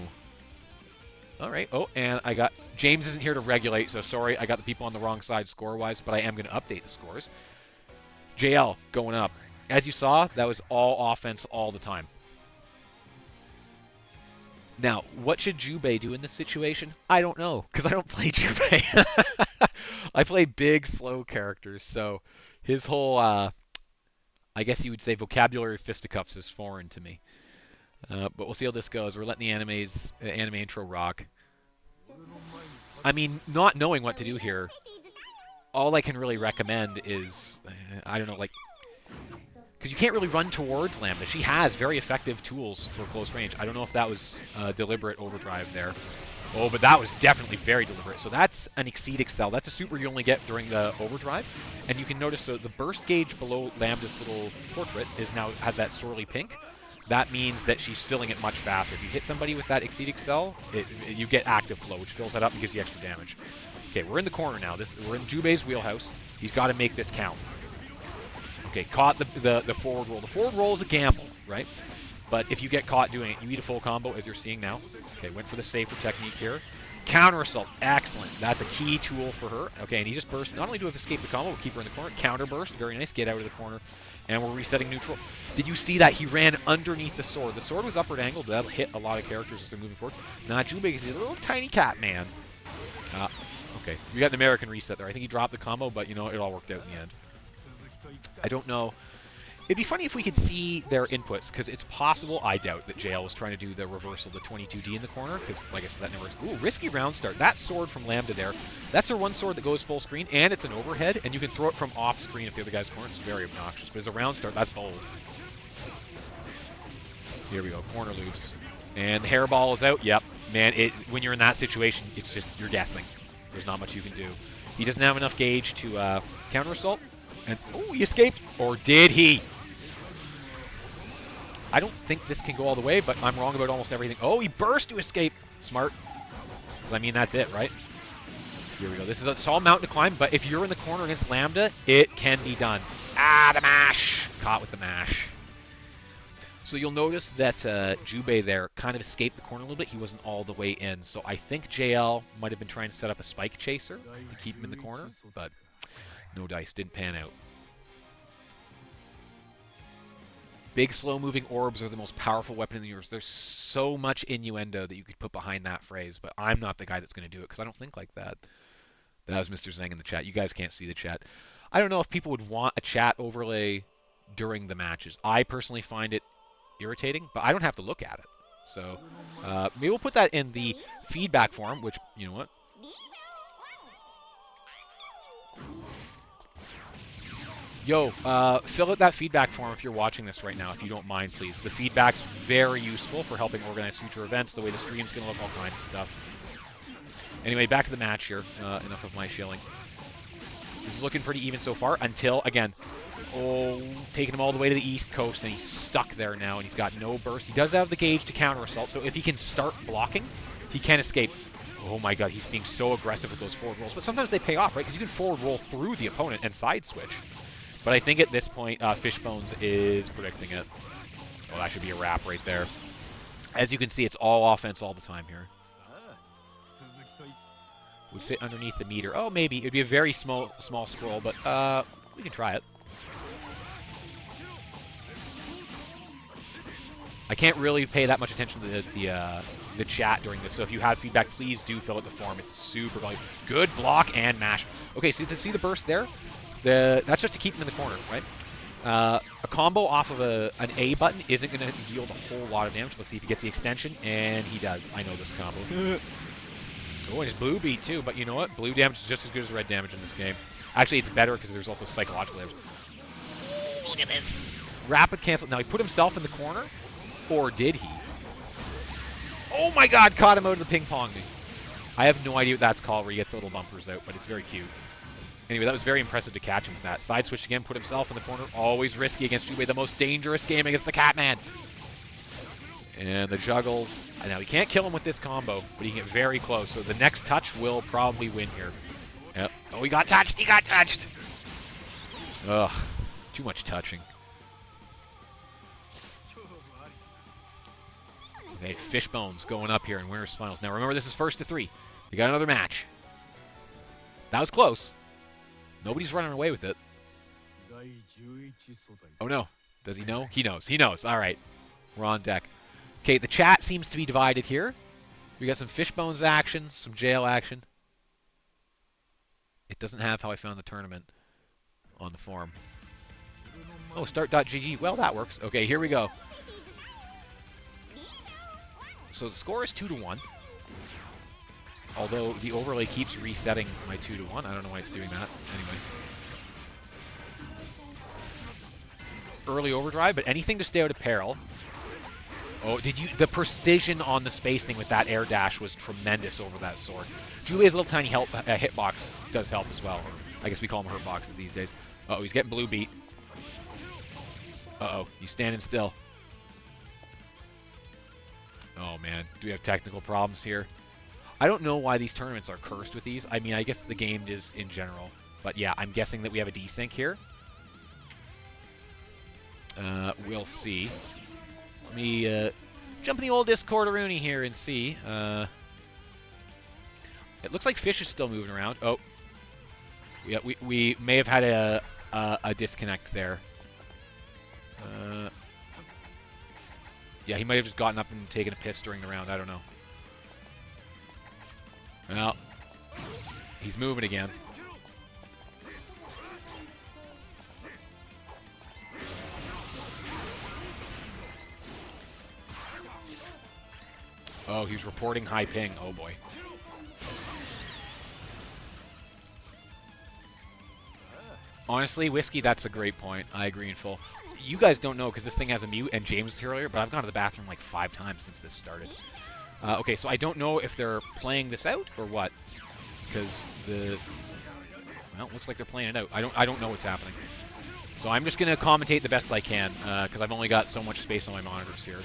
All right. Oh, and I got... James isn't here to regulate, so sorry, I got the people on the wrong side score-wise, but I am going to update the scores. JL going up. As you saw, that was all offense all the time. Now, what should Jubei do in this situation? I don't know, because I don't play Jubei. I play big, slow characters, so his whole, I guess you would say vocabulary of fisticuffs is foreign to me. But we'll see how this goes. We're letting the anime intro rock. I mean, not knowing what to do here, all I can really recommend is, I don't know, like, because you can't really run towards Lambda. She has very effective tools for close range. I don't know if that was deliberate overdrive there. Oh, but that was definitely very deliberate. So that's an Exceed Excel. That's a super you only get during the overdrive. And you can notice the burst gauge below Lambda's little portrait is now has that swirly pink. That means that she's filling it much faster. If you hit somebody with that Exceed Excel, you get active flow, which fills that up and gives you extra damage. Okay, we're in the corner now. We're in Jubei's wheelhouse. He's got to make this count. Okay, caught the forward roll. The forward roll is a gamble, right? But if you get caught doing it, you eat a full combo, as you're seeing now. Okay, went for the safer technique here. Counter assault, excellent. That's a key tool for her. Okay, and he just burst. Not only do we have escaped the combo, we'll keep her in the corner. Counter burst, very nice. Get out of the corner. And we're resetting neutral. Did you see that? He ran underneath the sword. The sword was upward angled, but that'll hit a lot of characters as they're moving forward. Now, Jubei is a little tiny cat man. Okay, we got an American reset there. I think he dropped the combo, but, you know, it all worked out in the end. I don't know. It'd be funny if we could see their inputs, because it's possible, I doubt, that JL was trying to do the reversal, the 22D in the corner, because, like I said, that never works. Ooh, risky round start. That sword from Lambda there, that's her one sword that goes full screen, and it's an overhead, and you can throw it from off screen if the other guy's corner. It's very obnoxious, but as a round start, that's bold. Here we go, corner loops. And the hairball is out. Yep. Man, when you're in that situation, it's just, you're guessing. There's not much you can do. He doesn't have enough gauge to counter assault. And, oh, he escaped. Or did he? I don't think this can go all the way, but I'm wrong about almost everything. Oh, he burst to escape. Smart. I mean, that's it, right? Here we go. It's all mountain to climb, but if you're in the corner against Lambda, it can be done. Ah, the mash. Caught with the mash. So you'll notice that Jubei there kind of escaped the corner a little bit. He wasn't all the way in. So I think JL might have been trying to set up a spike chaser to keep him in the corner, but no dice. Didn't pan out. Big, slow-moving orbs are the most powerful weapon in the universe. There's so much innuendo that you could put behind that phrase, but I'm not the guy that's going to do it because I don't think like that. That was Mr. Zhang in the chat. You guys can't see the chat. I don't know if people would want a chat overlay during the matches. I personally find it irritating, but I don't have to look at it. So maybe we'll put that in the feedback form, which, you know what? Yo, fill out that feedback form if you're watching this right now, if you don't mind, please. The feedback's very useful for helping organize future events, the way the stream's going to look, all kinds of stuff. Anyway, back to the match here. Enough of my shilling. This is looking pretty even so far until, again, taking him all the way to the East Coast, and he's stuck there now, and he's got no burst. He does have the gauge to counter assault, so if he can start blocking, he can escape. Oh my god, he's being so aggressive with those forward rolls. But sometimes they pay off, right? Because you can forward roll through the opponent and side switch. But I think at this point, Fishbones is predicting it. Oh, that should be a wrap right there. As you can see, it's all offense all the time here. Would fit underneath the meter. Oh, maybe. It'd be a very small scroll, but we can try it. I can't really pay that much attention to the chat during this, so if you have feedback, please do fill out the form. It's super valuable. Good block and mash. Okay, so to see the burst there, that's just to keep him in the corner, right? A combo off of an A button isn't going to yield a whole lot of damage. Let's see if he gets the extension, and he does. I know this combo. Oh, and his blue beat too, but you know what? Blue damage is just as good as red damage in this game. Actually, it's better because there's also psychological damage. Oh, look at this. Rapid cancel. Now, he put himself in the corner, or did he? Oh my god, caught him out of the ping pong. I have no idea what that's called, where he gets the little bumpers out, but it's very cute. Anyway, that was very impressive to catch him with that. Side switch again, put himself in the corner. Always risky against Jubei, the most dangerous game against the Catman. And the juggles. Now, he can't kill him with this combo, but he can get very close. So the next touch will probably win here. Yep. Oh, he got touched. He got touched. Ugh. Too much touching. Okay, Fishbones going up here in winners finals. Now, remember, this is first to 3. They got another match. That was close. Nobody's running away with it. Oh, no. Does he know? He knows. He knows. All right. We're on deck. Okay, the chat seems to be divided here. We got some Fishbones action, some jail action. It doesn't have how I found the tournament on the forum. Oh, start.gg. Well, that works. Okay, here we go. So the score is 2-1. Although the overlay keeps resetting my 2-1. I don't know why it's doing that. Anyway. Early overdrive, but anything to stay out of peril. Oh, the precision on the spacing with that air dash was tremendous over that sword. Julia's little tiny hitbox does help as well. I guess we call them hurt boxes these days. Uh-oh, he's getting blue beat. Uh-oh, he's standing still. Oh, man. Do we have technical problems here? I don't know why these tournaments are cursed with these. I mean, I guess the game is in general. But yeah, I'm guessing that we have a desync here. We'll see. Let me jump in the old Discord-a-rooney here and see. It looks like Fish is still moving around. Oh. Yeah, we may have had a disconnect there. Yeah, he might have just gotten up and taken a piss during the round. I don't know. Well, he's moving again. Oh, he's reporting high ping. Oh, boy. Honestly, Whiskey, that's a great point. I agree in full. You guys don't know because this thing has a mute, and James was here earlier, but I've gone to the bathroom like 5 times since this started. Okay, so I don't know if they're playing this out or what, because well, it looks like they're playing it out. I don't know what's happening. So I'm just gonna commentate the best I can, because I've only got so much space on my monitors here.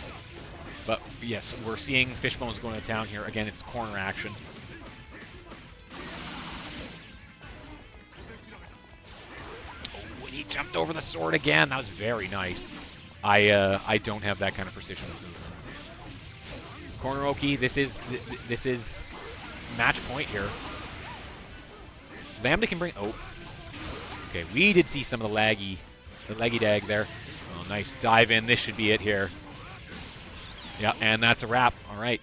But yes, we're seeing Fishbones going to town here. Again, it's corner action. Oh, he jumped over the sword again. That was very nice. I don't have that kind of precision with movement. Corner Oki, this is match point here. Lambda can bring. Oh, okay. We did see some of the leggy dag there. Oh, nice dive in. This should be it here. Yeah, and that's a wrap. All right.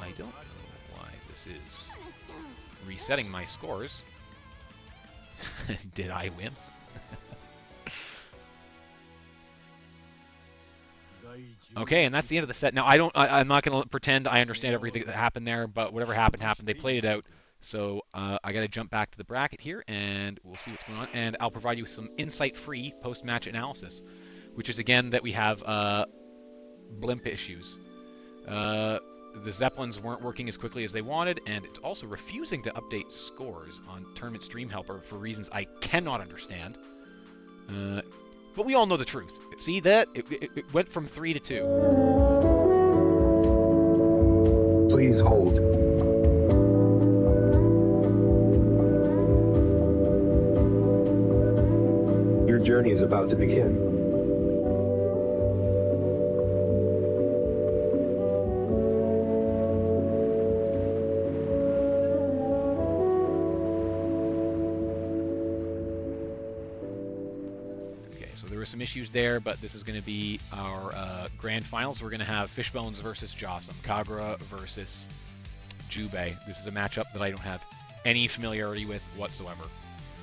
I don't know why this is resetting my scores. Did I win? Okay, and that's the end of the set. Now, I'm not going to pretend I understand everything that happened there, but whatever happened, happened. They played it out. So I got to jump back to the bracket here, and we'll see what's going on. And I'll provide you with some insight-free post-match analysis, which is, again, that we have blimp issues. The Zeppelins weren't working as quickly as they wanted, and it's also refusing to update scores on Tournament Stream Helper for reasons I cannot understand. But we all know the truth. See that? It went from 3 to 2. Please hold. Your journey is about to begin. so there were some issues there, but this is going to be our grand finals. We're going to have Fishbones versus Jossum, Kagura versus Jubei. This is a matchup that I don't have any familiarity with whatsoever.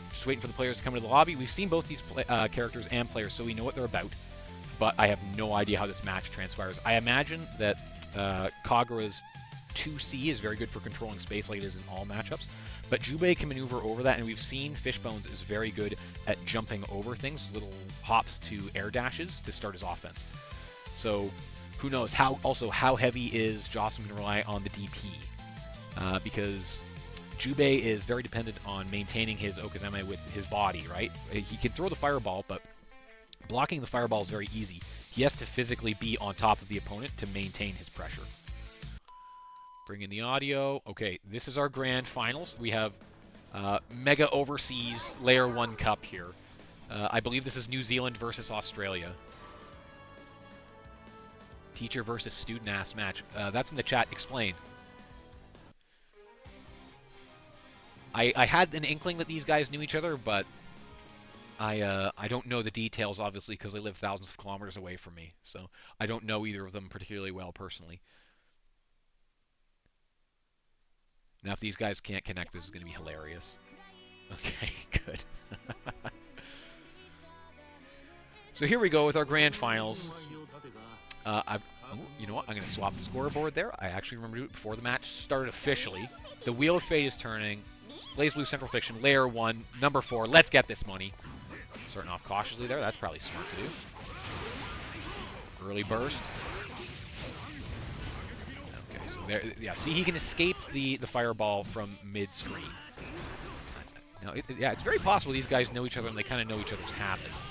Just waiting for the players to come into the lobby. We've seen both these characters and players, so we know what they're about, but I have no idea how this match transpires. I imagine that Kagura's 2C is very good for controlling space like it is in all matchups, but Jubei can maneuver over that, and we've seen Fishbones is very good at jumping over things, little hops to air dashes to start his offense. So who knows how heavy is Jossum going to rely on the DP, because Jubei is very dependent on maintaining his Okazeme with his body, right? He can throw the fireball, but blocking the fireball is very easy. He has to physically be on top of the opponent to maintain his pressure. Bring in the audio. Okay, this is our grand finals. We have Mega Overseas Layer 1 Cup here. I believe this is New Zealand versus Australia. Teacher versus student ass match. That's in the chat. Explain. I had an inkling that these guys knew each other, but I don't know the details, obviously, because they live thousands of kilometers away from me. So I don't know either of them particularly well personally. Now, if these guys can't connect, this is going to be hilarious. Okay, good. So here we go with our grand finals. You know what? I'm going to swap the scoreboard there. I actually remember to do it before the match started officially. The Wheel of Fate is turning. BlazBlue Central Fiction, Layer 1, number 4. Let's get this money. Starting off cautiously there. That's probably smart to do. Early burst. Okay, so there, yeah, see, he can escape the fireball from mid-screen. Now, yeah, it's very possible these guys know each other and they kind of know each other's habits.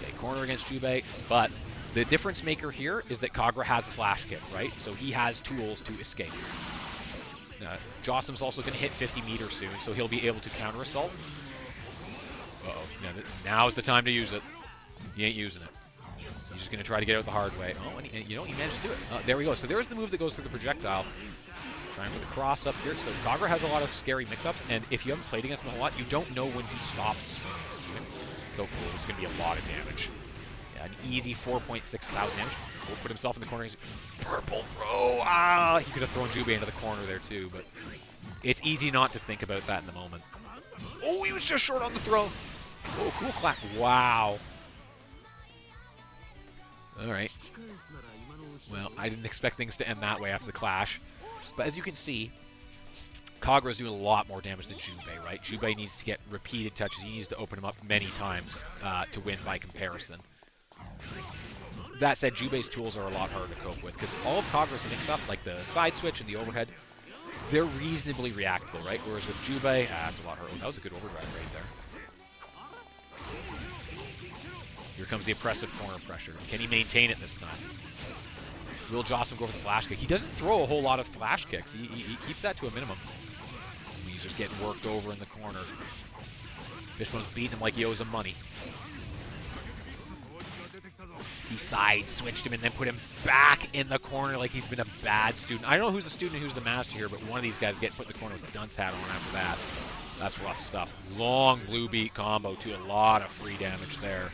Okay, corner against Jubei, but the difference maker here is that Kagura has the flash kick, right? So he has tools to escape. Jossum's also going to hit 50 meters soon, so he'll be able to counter assault. Uh-oh, now's the time to use it. He ain't using it. He's just going to try to get out the hard way. Oh, and he managed to do it. There we go. So there's the move that goes through the projectile. Trying for the cross up here. So Kagura has a lot of scary mix-ups, and if you haven't played against him a lot, you don't know when he stops swinging. So cool. This is going to be a lot of damage. Yeah, an easy 4,600 damage. Will put himself in the corner. Purple throw. Ah, he could have thrown Jubei into the corner there too, but it's easy not to think about that in the moment. Oh, he was just short on the throw. Oh, cool clap. Wow. All right. Well, I didn't expect things to end that way after the clash. But as you can see, Kagura's doing a lot more damage than Jubei, right? Jubei needs to get repeated touches. He needs to open him up many times to win by comparison. That said, Jubei's tools are a lot harder to cope with because all of Kagura's mix-up, like the side switch and the overhead, they're reasonably reactable, right? Whereas with Jubei, that's a lot harder. Oh, that was a good overdrive right there. Here comes the oppressive corner pressure. Can he maintain it this time? Will Jossum go for the flash kick? He doesn't throw a whole lot of flash kicks. He keeps that to a minimum. He's just getting worked over in the corner. Fishbone's beating him like he owes him money. He side switched him and then put him back in the corner like he's been a bad student. I don't know who's the student and who's the master here, but one of these guys get put in the corner with a dunce hat on after that. That's rough stuff. Long blue beat combo too. A lot of free damage there.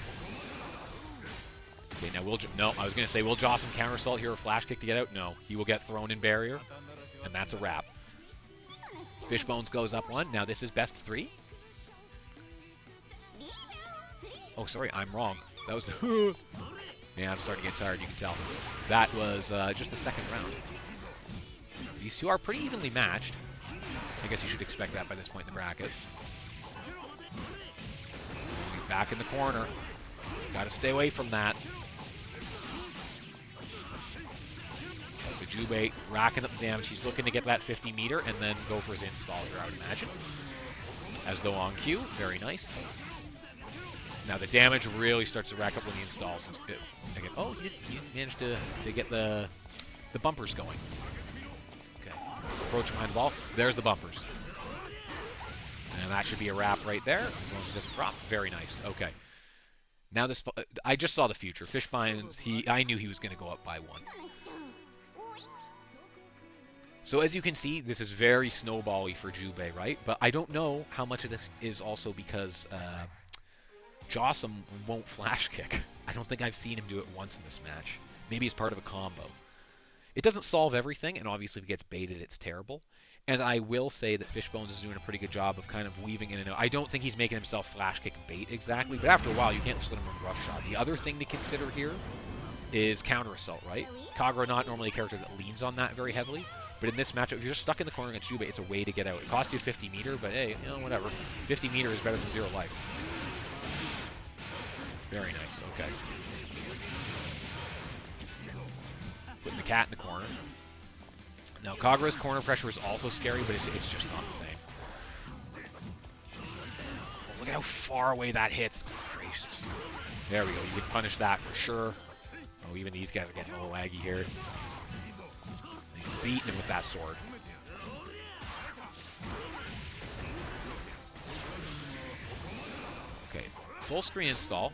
Okay, now I was going to say, will Jossum counter assault here or flash kick to get out? No, he will get thrown in barrier, and that's a wrap. Fishbones goes up 1. Now this is best 3. Oh, sorry, I'm wrong. That was yeah, I'm starting to get tired, you can tell. That was just the second round. These two are pretty evenly matched. I guess you should expect that by this point in the bracket. Back in the corner. Got to stay away from that. So Jubei racking up the damage. He's looking to get that 50 meter and then go for his install here, I would imagine. As though on cue. Very nice. Now the damage really starts to rack up when he installs. Oh, he managed to get the bumpers going. Okay. Approach behind the ball. There's the bumpers. And that should be a wrap right there. As long as it doesn't drop. Very nice. Okay. Now this, I just saw the future. Fishbones, I knew he was going to go up by 1. So as you can see, this is very snowbally for Jubei, right? But I don't know how much of this is also because Jossum won't flash kick. I don't think I've seen him do it once in this match. Maybe as part of a combo. It doesn't solve everything, and obviously if it gets baited, it's terrible. And I will say that Fishbones is doing a pretty good job of kind of weaving in and out. I don't think he's making himself flash kick bait exactly, but after a while, you can't just let him run roughshod. The other thing to consider here is counter assault, right? Kagura not normally a character that leans on that very heavily, but in this matchup, if you're just stuck in the corner against Jubei, it's a way to get out. It costs you 50 meter, but hey, you know, whatever. 50 meter is better than 0 life. Very nice, okay. Putting the cat in the corner. Now, Kagura's corner pressure is also scary, but it's just not the same. Oh, look at how far away that hits. Gracious. There we go. You can punish that for sure. Oh, even these guys are getting a little laggy here. Beating him with that sword. Okay, full screen install.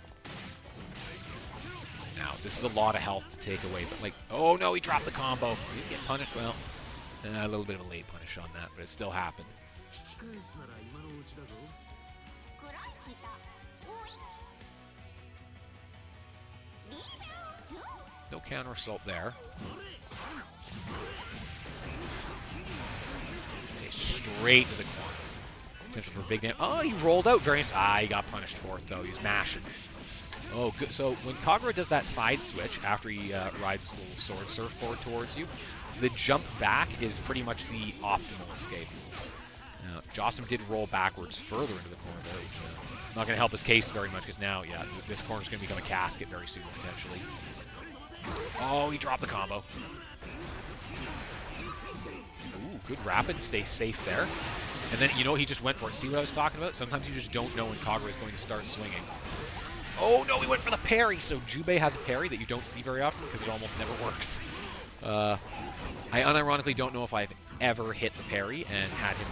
Now, this is a lot of health to take away, but like, oh no, he dropped the combo. He didn't get punished. Well, a little bit of a late punish on that, but it still happened. No counter assault there. Okay, straight to the corner. Potential for a big damage. Oh, he rolled out. Very nice. Ah, he got punished for it, though. He was mashing. Oh, good. So when Kagura does that side switch after he rides his little sword surfboard towards you, the jump back is pretty much the optimal escape. Now, Jossum did roll backwards further into the corner there, which not going to help his case very much because now, yeah, this corner's going to become a casket very soon, potentially. Oh, he dropped the combo. Ooh, good rapid. Stay safe there. And then, you know, he just went for it. See what I was talking about? Sometimes you just don't know when Kagura is going to start swinging. Oh, no, he went for the parry. So Jubei has a parry that you don't see very often because it almost never works. I unironically don't know if I've ever hit the parry and had him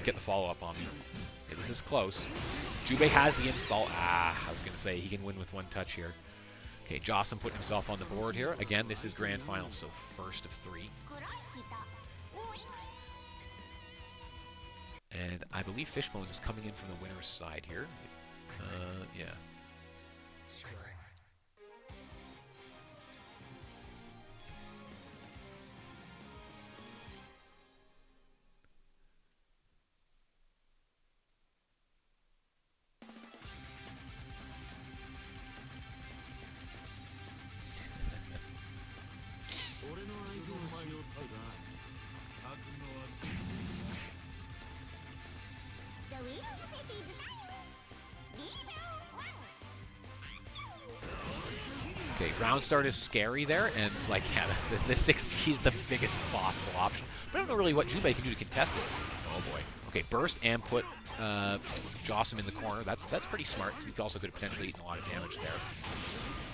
get the follow-up on me. Okay, this is close. Jubei has the install. Ah, I was going to say he can win with one touch here. Okay, Jossum putting himself on the board here. Again, this is grand final, so first of 3. And I believe Fishbones is coming in from the winner's side here. Yeah. Okay, round start is scary there, and like, yeah, the 60 is the biggest possible option. But I don't know really what Jubei can do to contest it. Oh boy. Okay, burst and put Jossum in the corner. That's pretty smart, because he also could have potentially eaten a lot of damage there.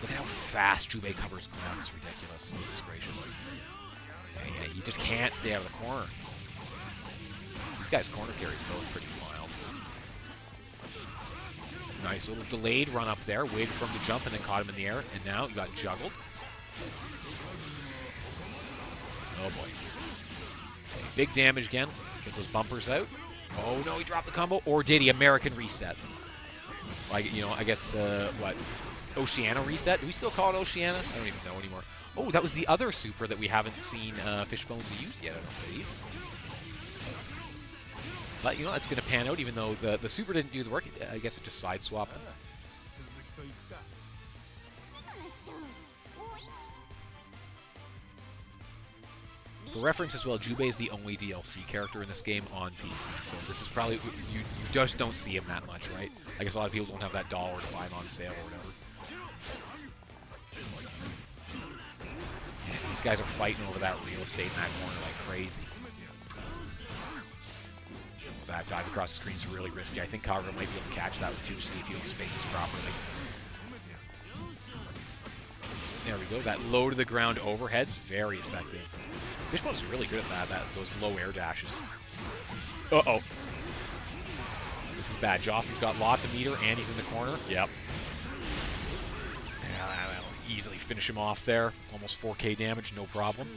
Look at how fast Jubei covers ground. It's ridiculous. Goodness gracious. Yeah, he just can't stay out of the corner. These guys' corner carries both pretty wild. Nice little delayed run up there, waited for him to jump and then caught him in the air, and now you got juggled. Oh boy. Okay, big damage again. Get those bumpers out. Oh no, he dropped the combo, or did he? American reset. Like, you know, I guess, what? Oceania reset? Do we still call it Oceania? I don't even know anymore. Oh, that was the other super that we haven't seen Fishbones use yet, I don't believe. But, you know, that's going to pan out, even though the super didn't do the work. I guess it just side-swapped. For reference as well, Jubei is the only DLC character in this game on PC, so this is probably, you just don't see him that much, right? I guess a lot of people don't have that dollar to buy him on sale or whatever. These guys are fighting over that real estate in that corner like crazy. That dive across the screen is really risky. I think Kagura might be able to catch that with 2 see if he owns spaces properly. There we go. That low to the ground overhead is very effective. Fishbone's is really good at that, those low air dashes. Uh-oh. This is bad. Jossum's got lots of meter and he's in the corner. Yep. Yeah, that'll easily finish him off there. Almost 4k damage, no problem.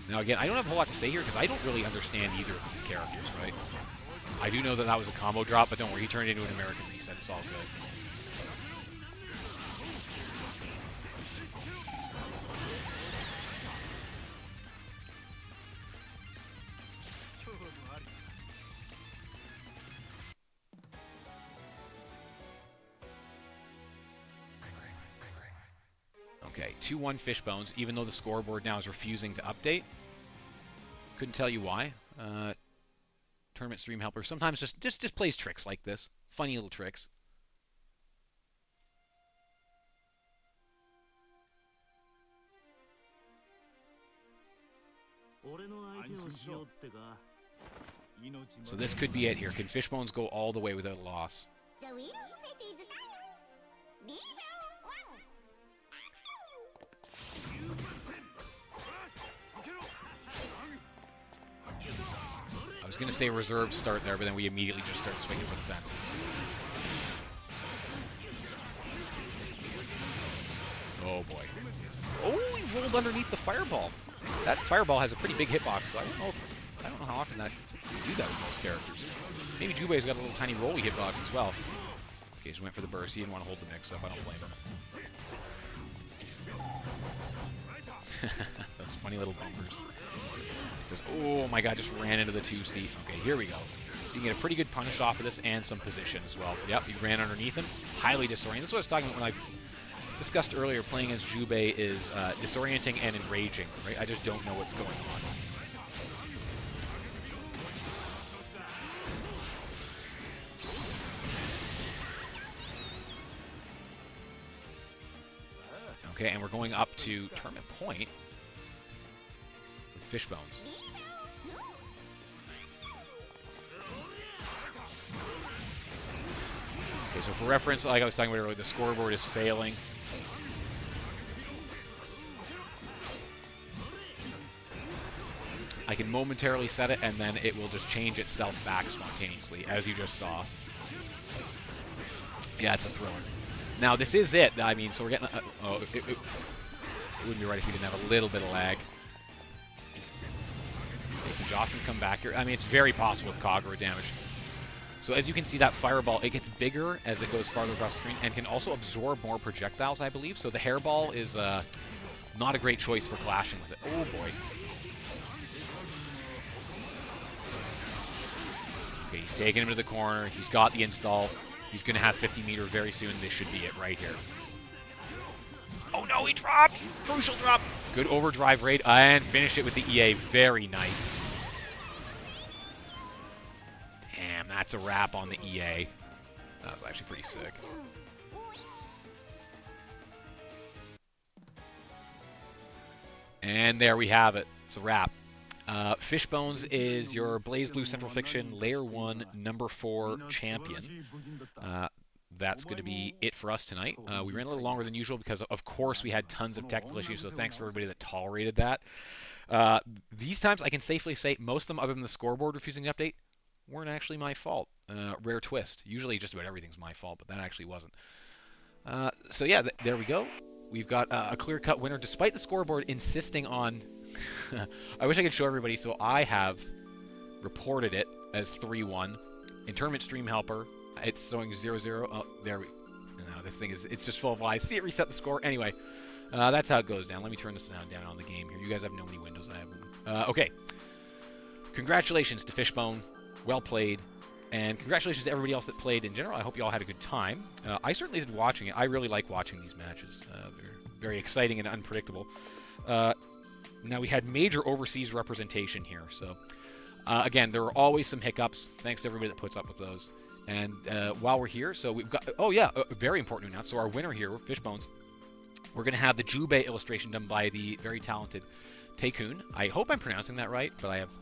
Now again, I don't have a whole lot to say here because I don't really understand either of these characters, right? I do know that that was a combo drop, but don't worry, he turned it into an American reset. It's all good. Okay, 2-1 Fishbones, even though the scoreboard now is refusing to update. Couldn't tell you why. Tournament stream helper sometimes just plays tricks like this. Funny little tricks. So this could be it here. Can Fishbones go all the way without a loss? I was going to say reserve start there, but then we immediately just start swinging for the fences. Oh boy. Oh, he rolled underneath the fireball. That fireball has a pretty big hitbox, so I don't know how often that you do that with most characters. Maybe Jubei's got a little tiny rolly hitbox as well. Okay, so went for the burst. He didn't want to hold the mix-up. I don't blame him. Those funny little bumpers. Just, oh my god, just ran into the 2-seat. Okay, here we go. You can get a pretty good punish off of this and some position as well. Yep, he ran underneath him. Highly disorienting. This is what I was talking about when I discussed earlier. Playing as Jubei is disorienting and enraging, right? I just don't know what's going on. Okay, and we're going up to tournament point with Fishbones. Okay, so for reference, like I was talking about earlier, the scoreboard is failing. I can momentarily set it, and then it will just change itself back spontaneously, as you just saw. Yeah, it's a thriller. Now, this is it. I mean, so we're getting... it wouldn't be right if we didn't have a little bit of lag. Can Jocelyn come back here? I mean, it's very possible with Kagura damage. So as you can see, that fireball, it gets bigger as it goes farther across the screen and can also absorb more projectiles, I believe. So the hairball is not a great choice for clashing with it. Oh, boy. Okay, he's taking him to the corner. He's got the install. He's going to have 50 meter very soon. This should be it right here. Oh no, he dropped! Crucial drop! Good overdrive raid and finish it with the EA. Very nice. Damn, that's a wrap on the EA. That was actually pretty sick. And there we have it. It's a wrap. Fishbones is your Blaze Blue Central Fiction Layer 1 number 4 champion. That's going to be it for us tonight. We ran a little longer than usual because, of course, we had tons of technical issues, so thanks for everybody that tolerated that. These times, I can safely say, most of them, other than the scoreboard refusing to update, weren't actually my fault. Rare twist. Usually just about everything's my fault, but that actually wasn't. So yeah, there we go. We've got a clear-cut winner, despite the scoreboard insisting on... I wish I could show everybody. So I have reported it as 3-1. In Tournament Stream Helper, it's showing 0-0. Oh, there we... No, this thing is... It's just full of lies. See it reset the score. Anyway, that's how it goes down. Let me turn this down on the game here. You guys have no many windows. I have one. Okay. Congratulations to Fishbone. Well played. And congratulations to everybody else that played in general. I hope you all had a good time. I certainly did watching it. I really like watching these matches. They're very exciting and unpredictable. Now, we had major overseas representation here. So, again, there are always some hiccups. Thanks to everybody that puts up with those. And while we're here, so we've got... Oh, yeah, very important announcement. So our winner here, Fishbones, we're going to have the Jubei illustration done by the very talented Tycoon. I hope I'm pronouncing that right, but I have...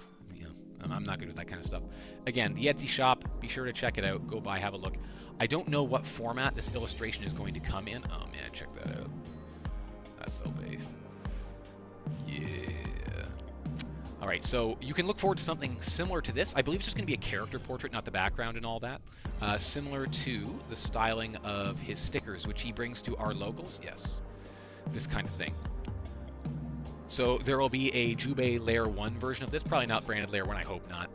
I'm not good with that kind of stuff. Again, the Etsy shop, be sure to check it out. Go by, have a look. I don't know what format this illustration is going to come in. Oh, man, check that out. That's so based. Yeah. All right, so you can look forward to something similar to this. I believe it's just going to be a character portrait, not the background and all that. Similar to the styling of his stickers, which he brings to our locals. Yes, this kind of thing. So there will be a Jubei Layer 1 version of this, probably not branded Layer 1, I hope not.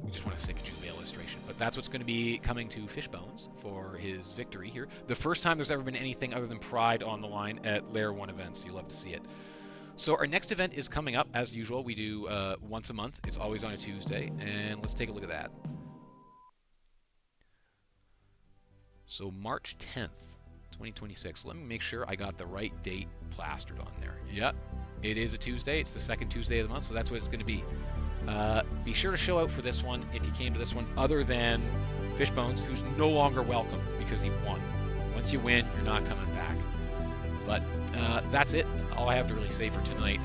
We just want a sick Jubei illustration. But that's what's going to be coming to Fishbones for his victory here. The first time there's ever been anything other than Pride on the line at Layer 1 events. You'll love to see it. So our next event is coming up, as usual. We do once a month. It's always on a Tuesday. And let's take a look at that. So March 10th, 2026. Let me make sure I got the right date plastered on there. Yep, it is a Tuesday. It's the second Tuesday of the month, so that's what it's going to be. Be sure to show out for this one if you came to this one, other than Fishbones, who's no longer welcome because he won. Once you win, you're not coming back. But that's it. All I have to really say for tonight.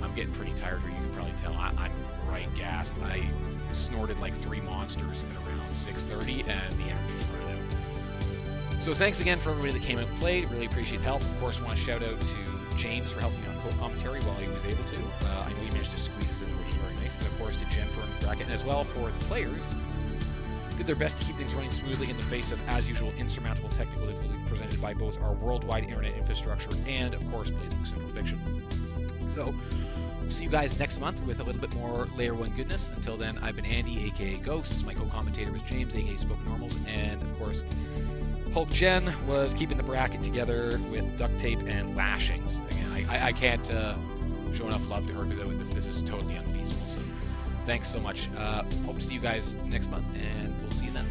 I'm getting pretty tired here. You can probably tell. I'm right gassed. I snorted like 3 monsters at around 6:30, and the energy's running out. So thanks again for everybody that came out and played. Really appreciate help. Of course, want to shout out to James for helping me on commentary while he was able to. I know he managed to squeeze us in, which is very nice. And of course to Jen for running the bracket, and as well for the players. Did their best to keep things running smoothly in the face of, as usual, insurmountable technical difficulty presented by both our worldwide internet infrastructure and, of course, Blazing Simple Fiction. So, see you guys next month with a little bit more Layer 1 goodness. Until then, I've been Andy, aka Ghosts. My co-commentator was James, aka Spoken Normals. And, of course, Hulk Jen was keeping the bracket together with duct tape and lashings. Again, I can't show enough love to her because this is totally unfeasible. So thanks so much. Hope to see you guys next month, and we'll see you then.